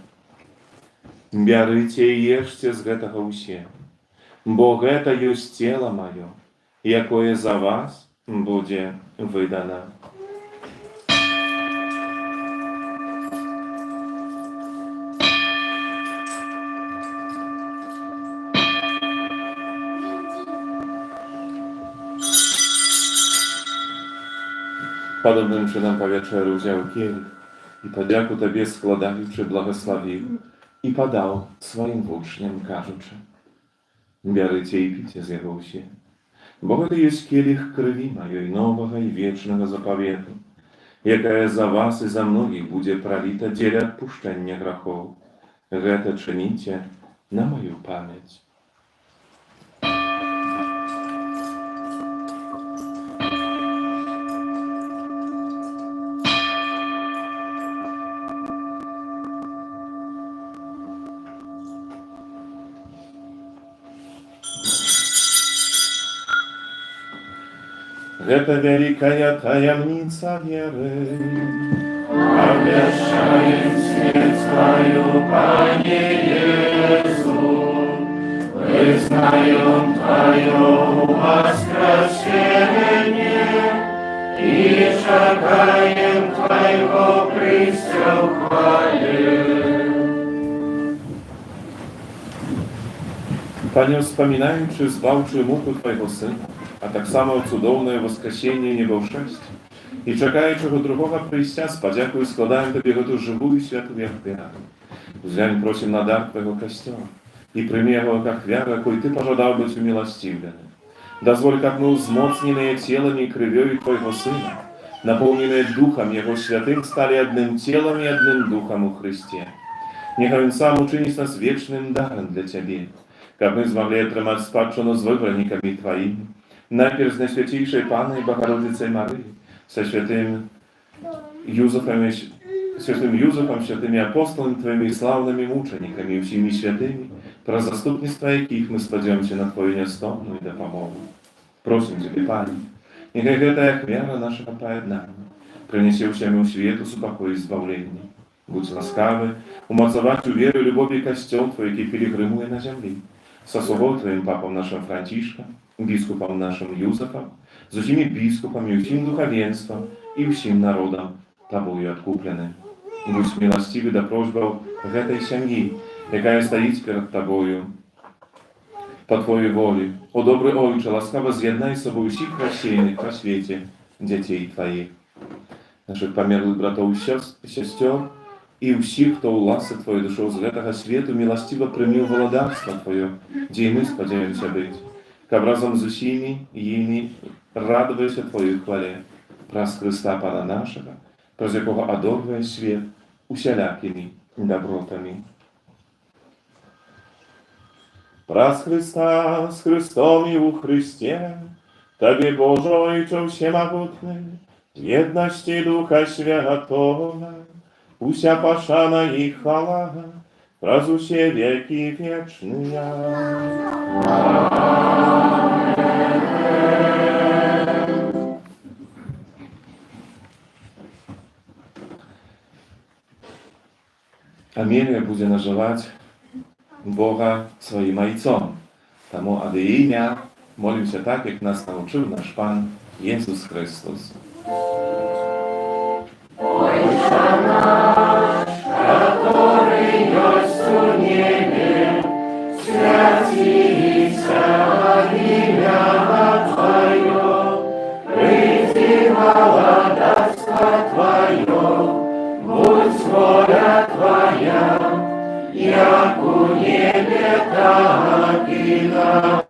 Бярыце і ешце з гэтага ўсе, бо гэта ёсць цела маё, якое за вас будзе выдана. Podobnym czynem po wieczeru wziął kielich i podzięku Tobie składając, błogosławił i podał swoim uczniom, кажучи: Bierzcie i picie z jego usie, bo to jest kielich krwi mojej nowego i wiecznego zapowiedzu, jaka za was i za mnogich będzie pralita dla odpuszczenia grzechów. To czynicie na moją pamięć. Это великая таямница веры. Обещаем смерть Твою, Пане Иису, вызнаем Твое воскресение и шагаем Твоего Христа в хвале. Panie, wspominając zbawczy muku Twojego Syna, a tak samo cudowne woskreślenie niebowsześć, i czekającego drugiego przyjścia, z podzięku składają Tobie tę żywą i świętą wiarę. Wziąć prosim na dar Twojego Kościoła i przyjmij go jak wiarę, jaką Ty pożadał być umiłościwlony. Dozwól, jak my wzmocnione ciałem i krwią Twojego Syna, napełnione Duchem Jego Świętym, stali jednym ciałem i jednym Duchem u Chrystie. Niechaj On sam uczyni nas wiecznym darem dla Ciebie, jak my zmogli otrzymać spadczono z wybranikami Twoimi, najpierw z Najświętejszej Panny Bogorodicy Maryi, ze świętym Józefem, świętymi apostolami Twoimi sławnymi muczenikami i всеми świętymi, pro zastupnictwo jakich my spodziewamy się na Twoją niestąpną i dopomogę. Proszę Ciebie, Pani, niechaj ta jak wiara naszego pojednania przyniesie się światu spokój i zbawlenie. Будь łaskawy, umocować wierę i lubowi Kościół Twój, jaki pielgrzymuje na ziemi. Sosłowo Twoim papą naszym Franciszkiem, biskupom naszym Józefem, z усіmi biskupami i усім duchowieństwem i всім народам Тобою откуплены. Будь милостивый до просьбаў гэтай сям'і, якая стаіць перад Тобою. По Твоей волі, о добрый Ojcze, ласкаво з'єднай з собою всіх рассеянных по свете детей Твоих, наших померлых братов и сестер, и всіх, хто у ласce Твоей дошел з гэтага свету, милостиво приймів володарство Твое, где и мы сподіваємося быть, каб разом з усіми ими радувався Твоей хвале, праз Христа Пана нашего, праз якого одорває свет усялякими добротами. Праз Христа, с Христом и у Христе, Тобі, Боже, Отче всемогутний, в єдності Духа Святого, уся пошана и хвала, праз усе веки вечные. Амелия будет называть Бога своим Ojcом. Тому, aby imię modlił się tak, jak nas nauczył nasz Pan Jezus Chrystus. Ojcze nasz, który jest w niebie, święcimy imię Twoje, przyjdź władactwo Twoje, будь воля Твоя, як у небе, так и на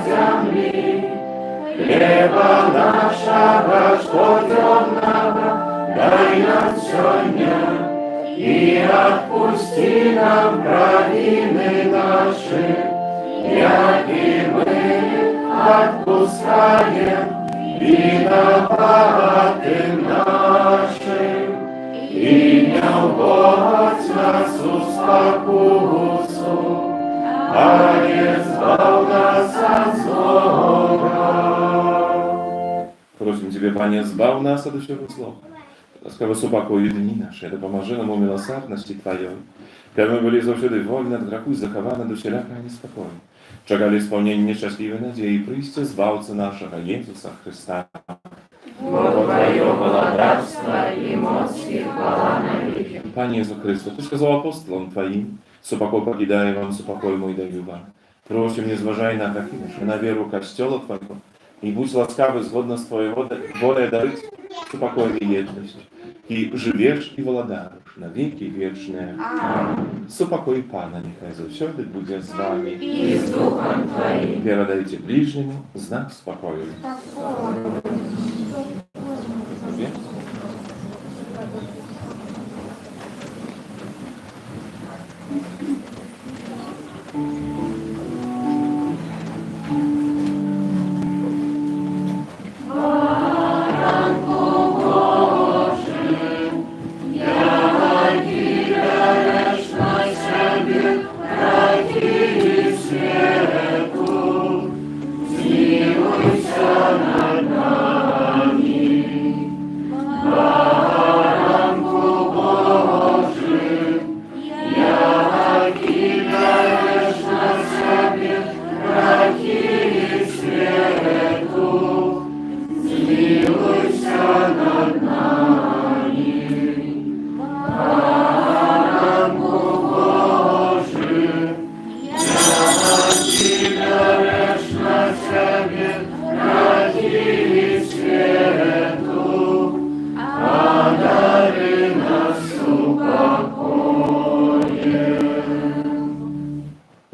земле. Хлеба нашего штодневного дай нам сегодня, и отпусти нам провины наши, як и мы отпускаем виноватым нашим. И не угодь нас успокусу, а избав нас от злого. Просим Тебя, Panie, zbaw nas od всего зла. Ласкаво успокой дни наши, да поможи нам у милосердности Твоей, как мы были завсёды вольны от греху и захованы до вселяка неспокойно. Czekali spełnienie nieszczęśliwej nadziei przyjście Zbawcy naszego Jezusa Chrysta. Bo Twoje władactwo i moc i chwała na wieki. Panie Jezu Chryste, Ty сказал апостолам Твоим, «Супокой покидаю вам, супокой мой даю вам». Просим, не зважай на грехи наши, на веру Костела Твоего, и будь ласкавый, згодно с Твоей волей дарить супокой и едность, и живешь и владаешь на веки вечные. Супокой Пана, нехай завсёды будет с вами. И с Духом Твоим. Передайте ближнему знак спокою.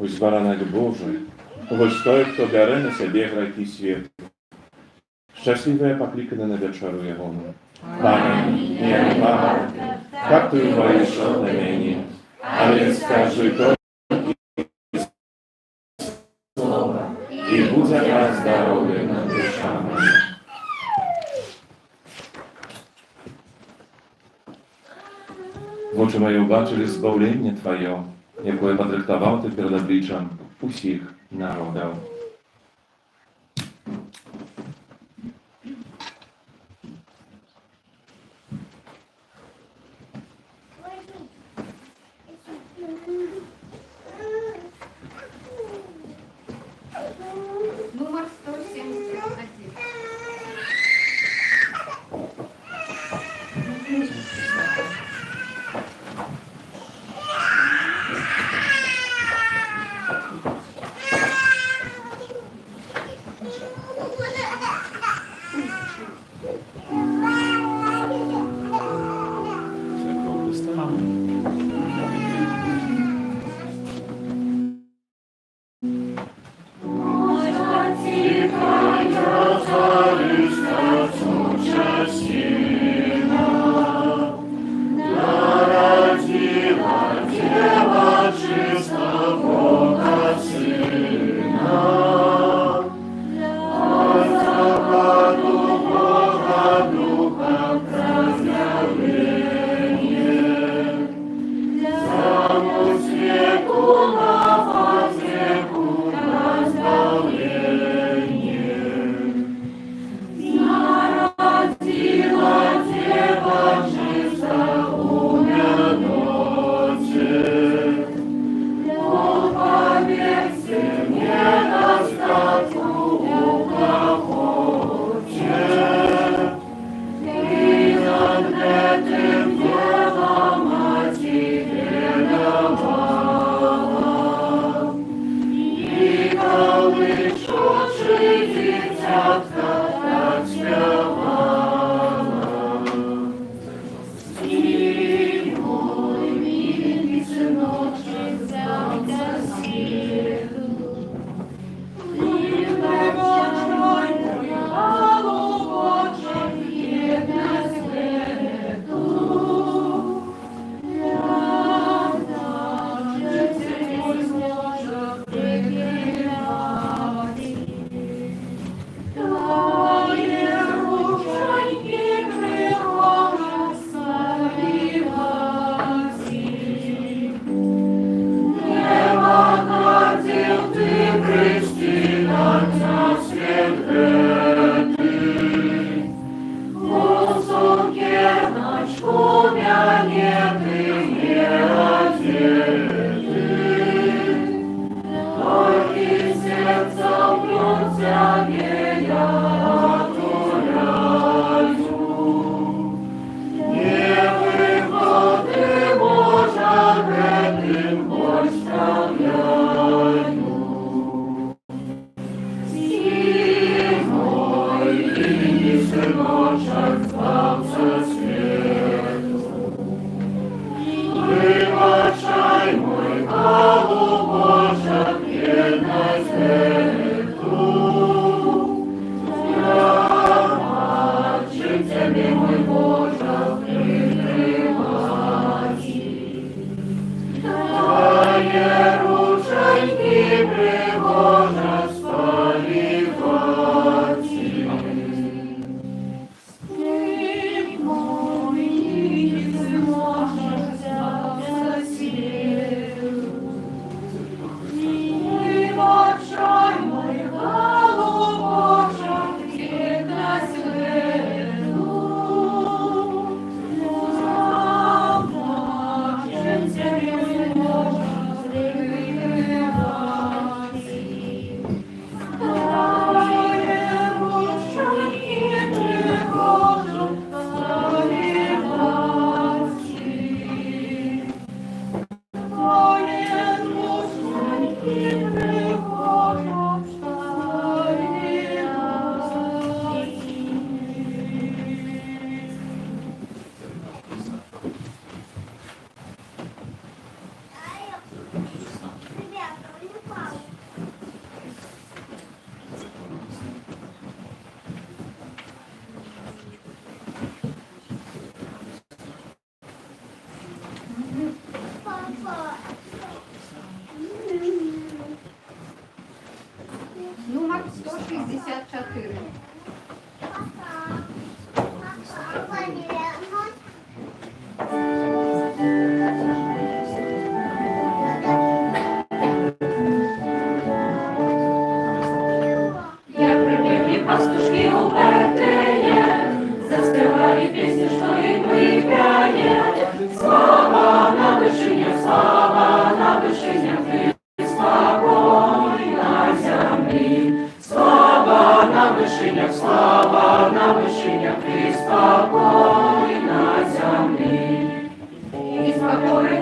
Ось баранок Божий, ось той, хто бере на себе грехи світу. Щасливе покликане на вечеру Його. Пане, не варте, как Ты войшов на мені, але скажи то слово, і буде я здоров'я над душами. В очі мої убачили збавлення Твоє, якое подрихтовав Ти перед обличчям усіх народів. Номер 171.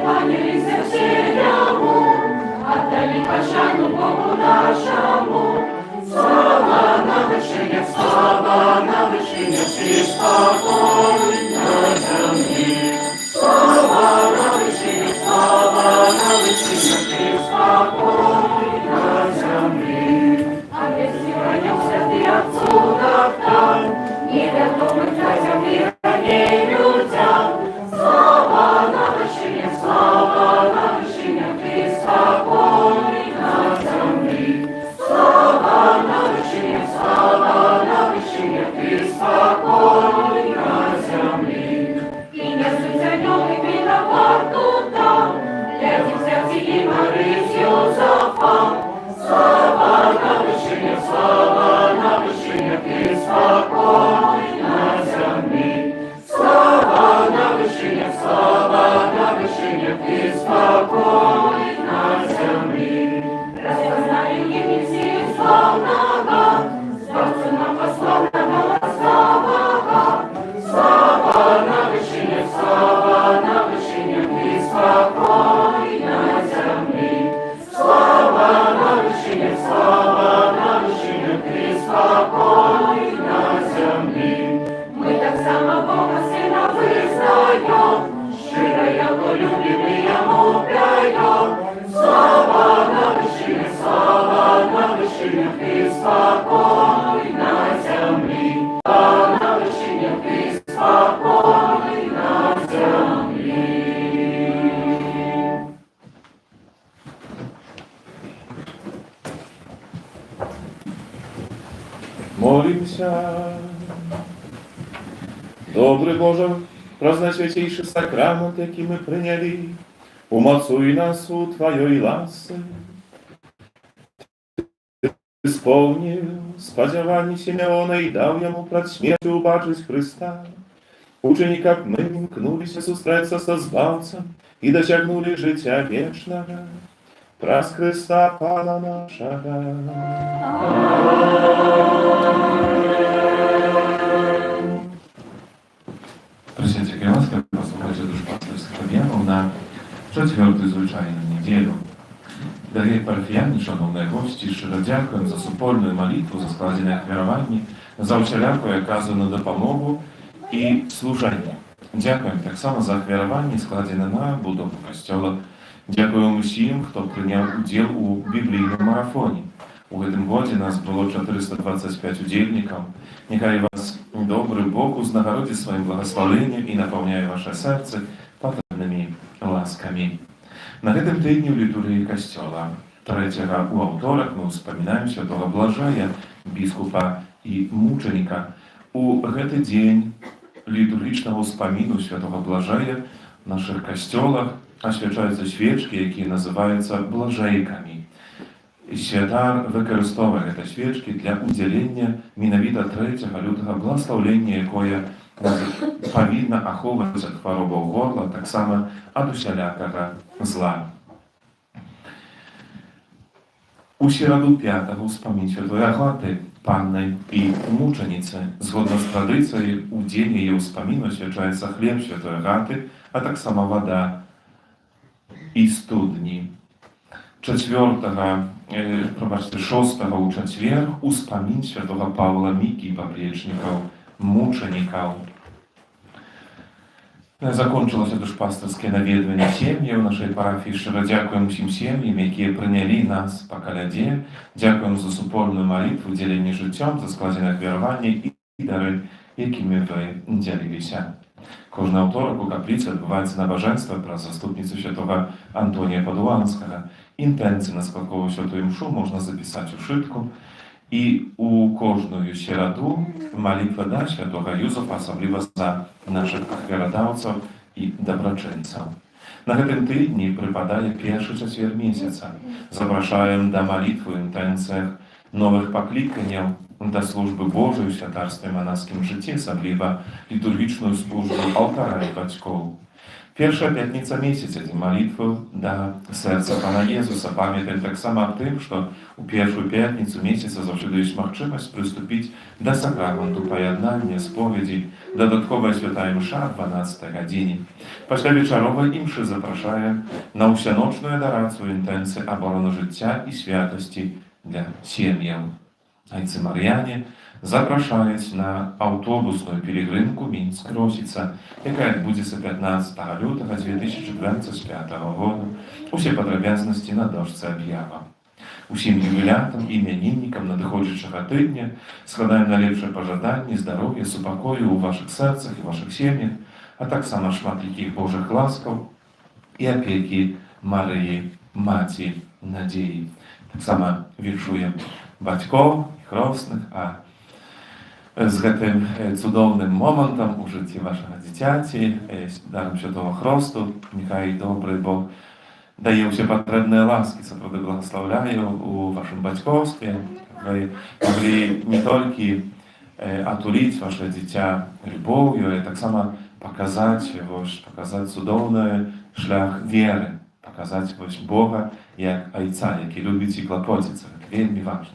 кланяемся всему, отдали пощаду Богу нашему. Слава на вышине, и спокой на земле. Слава на вышине, и спокой на земле. А если пронесся ты отсюда вдаль, неведомым князям мира не людям, слава на вышине, и спокой на земле. Слава на вышине, и спокой на земле. И несутся днем и виновату там, глядя в сердце и Марию Зафам. Слава на вышине, и спокой на земле. Слава на вышине, и спокой на земле. Распознали Елисея славного, Спасу нам посланного ласкавого. Слава на вышине, и спокой на земле. Слава на вышине, и спокой на земле. Мы так само Бога Сына вызнаем, щиро Его любим и Ему даем. Слава на вышине, и спокой на земле. Слава на вышине, и спокой на земле. Молимся. Добрый Боже, праздносвятейший сакрамент, який ми прийняли, умацуй нас у Твоей ласce. Исполнил сподівання Симеона і дав йому пред смертю убачить Христа. Ученика мы мкнулись сустреться со Збавцем и досягнули життя вечного. Праз Христа Пана нашего. Просвятите ласка, послухайте душпастерських об'явів на четверту звичайну неділю. Дорогі парафіяни, шановні гості, щиро дякуємо за супольну молитву, за складене хвірування, за усіляку оказану допомогу і служення. Дякуємо так само за хвірування, складене на будову костьола. Дякуємо всім, хто прийняв уділ у біблійному марафоні. У гэтым годзе нас было 425 удзельнікаў. Няхай вас добры Бог узнагародзіць сваім благословеннем і напаўняе ваше сэрцы патрэбнымі ласкамі. На гэтым тыдні ў літургіі касцёла 3-го у аўторак мы ўспамінаем святого Блажая, біскупа і мучаніка. У гэты дзень літургічнага ўспаміну святого Блажая в нашых касцёлах асвячаюцца свечкі, якія называюцца блажэйкамі. Святар выкарыстоўвае гэта свечкі для удзялення менавіта 3 лютага благословення, якое павінна ахоўваць ад хваробаў горла, таксама ад усялякага зла. У сераду 5-го ўспамін святой Аглаты, панны і мучаніцы. Згодна з традыцыяй, у дзень яе ўспаміну асвячаецца хлеб святой Агаты, а таксама вада і студні. 6-го ў чацвер успамін святого Павла Мікі, папречнікаў, мучанікаў. Закончылася душпастырскае наведванне сем'яў нашай парафіі. Шчыра дзякуем усім сем'ям, якія прынялі нас па калядзе. Дзякуем за супольную малітву, дзяленне жыццём, за складзенае ахвяраванне і дары, якімі вы дзяліліся. Кожны аўторак у капліцы адбываецца набажэнства праз заступніцу святого Антонія Падуанскага. Інтэнцыі на складковую святую імшу можна запісаць у шытку. І у кожную сераду малітва да святого Юзафа, асабліва за нашых ахвярадаўцаў і дабрачынцаў. На гэтым тыдні прыпадае першы чацвер месяца. Запрашаем да малітвы ў інтэнцыях новых пакліканняў да службы Божай у святарстве манаскім жыцці, асабліва літургічную службу алтара і бацькоў. Pierwsza piętnica miesiąca, gdzie modlitwę da serca Pana Jezusa. Pamiętaj tak samo o tym, że u pierwszą piętnicę miesiąca zawsze jest możliwość przystąpić do sakramentu pojednania, spowiedzi, dodatkowa święta msza 12 godzinie. После wieczorowej i mszy zapraszają na usianoczną adorację intencję obrony życia i świętości dla семьи. Ojcy Marianie zapraszając na autobusną pielgrzymkę Mińsk-Rosica, jaka odbędzie się 15 lutego 2025 roku. Usie podrobязности na dошce objawa. Усім юбілятам і іменінникам надыходзячага тыдня складаем найлепшае пажаданне здароўя, супакою ў вашых сэрцах і вашых сем'ях, а таксама шматлікіх Божых ласкаў і апекі Марыі, Маці Надзеі. Таксама віншуем бацькоў, іх родных, а з гэтым цудоўным момантам у жыцці вашага дзіцяці, дарам Святого Хросту, няхай добры Бог дае ўсе патрэбныя ласкі, сапраўды благословляю у вашым бацькоўстве. Вы могли не толькі атуліць ваше дзіця любоўю, але таксама показаць цудоўны шлях веры, показаць Бога як Айца, які любіць і клапоціцца. Гэта вельмі важна.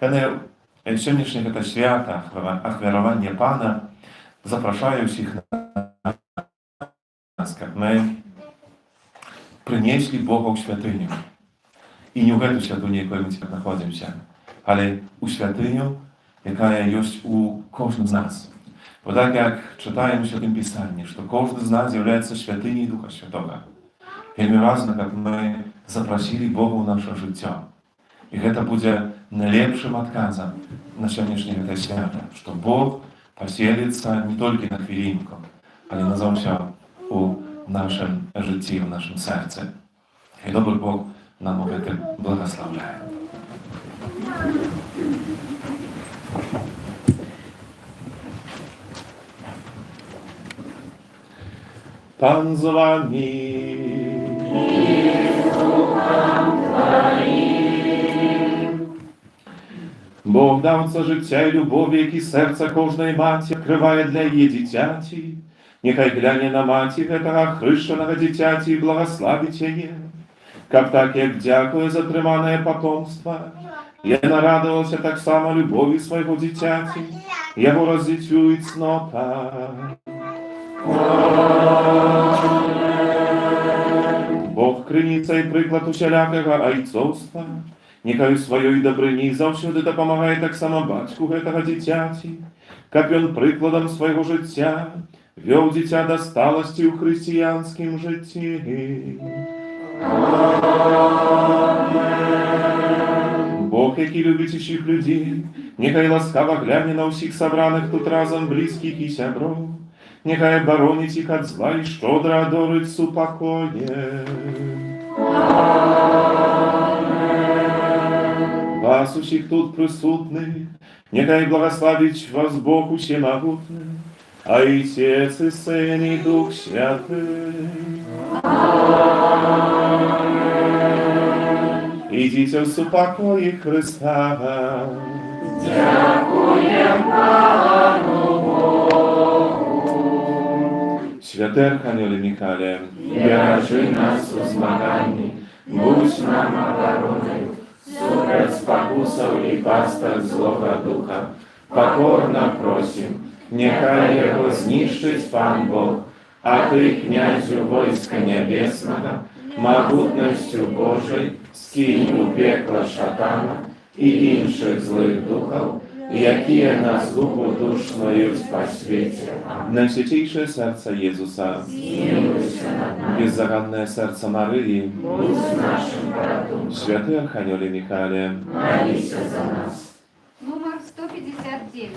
Калі сённяшняе гэта свята ахвяравання Пана, запрашаю ўсіх нас, каб мы прынеслі Бога ў святыню. І не ў гэту святыню, якой мы цяпер знаходзімся, але ў святыню, якая ёсць у кожным з нас. Бо так як чытаем у Святым Пісанні, што кожны з нас з'яўляецца святыняй Духа Святога. Вельмі важна, каб мы запрасілі Бога ў наша жыццё. І гэта будзе найлепшым адказам на сённяшняе гэта свята, што Бог паселіцца не толькі на хвілінку, але назаўсёды у нашем житті, в нашем серці. І добрий Бог нам у гэтым благословляє. Пан з вами. Бог даўца життя і любові, які серце кожної маті відкриває для її дитяті. Нехай гляне на маті гэтага хрышчанага дзіцяці і благословіць яе, каб так, як дзякуе за атрыманае патомства, яна радавалася таксама любові свайго дзіцяці, яго развіццю і цнота. Бог крыніца і прыклад усялякага айцоўства, нехай у сваёй дабрыні заўсёды дапамагае таксама бацьку гэтага дзіцяці, каб ён прыкладам свайго жыцця вёў дзіця да сталасці ў хрысціянскім жыцці. Бог, які любіць усіх людзей, нехай ласкава гляне на ўсіх сабраных тут разам блізкіх і сяброў, нехай бароніць іх ад зла і шчодра адорыць супакое. Вас усіх тут прысутных, нехай благословіць вас Бог усемагутны, Отец и Сын и Дух Святый. Идите в супокое Христа. Дякуем Пану Богу. Святий Архангеле Михайле, Бережи нас у змаганні, будь нам обороною, супроть спокусов и пасток злого духа. Покорно просим, нехай его знищить Пан Бог, а ты, князю войска небесного, могутностью Божией скинь у пекла шатана и інших злых духов, якие на згубу душною по свете. Najświętejsze serce Jezusa, Zmiłuйся над нами, беззаганне серце Марії, будь нашим порятунком, Святий Архангеле Михайле, молися за нас. Номер 159.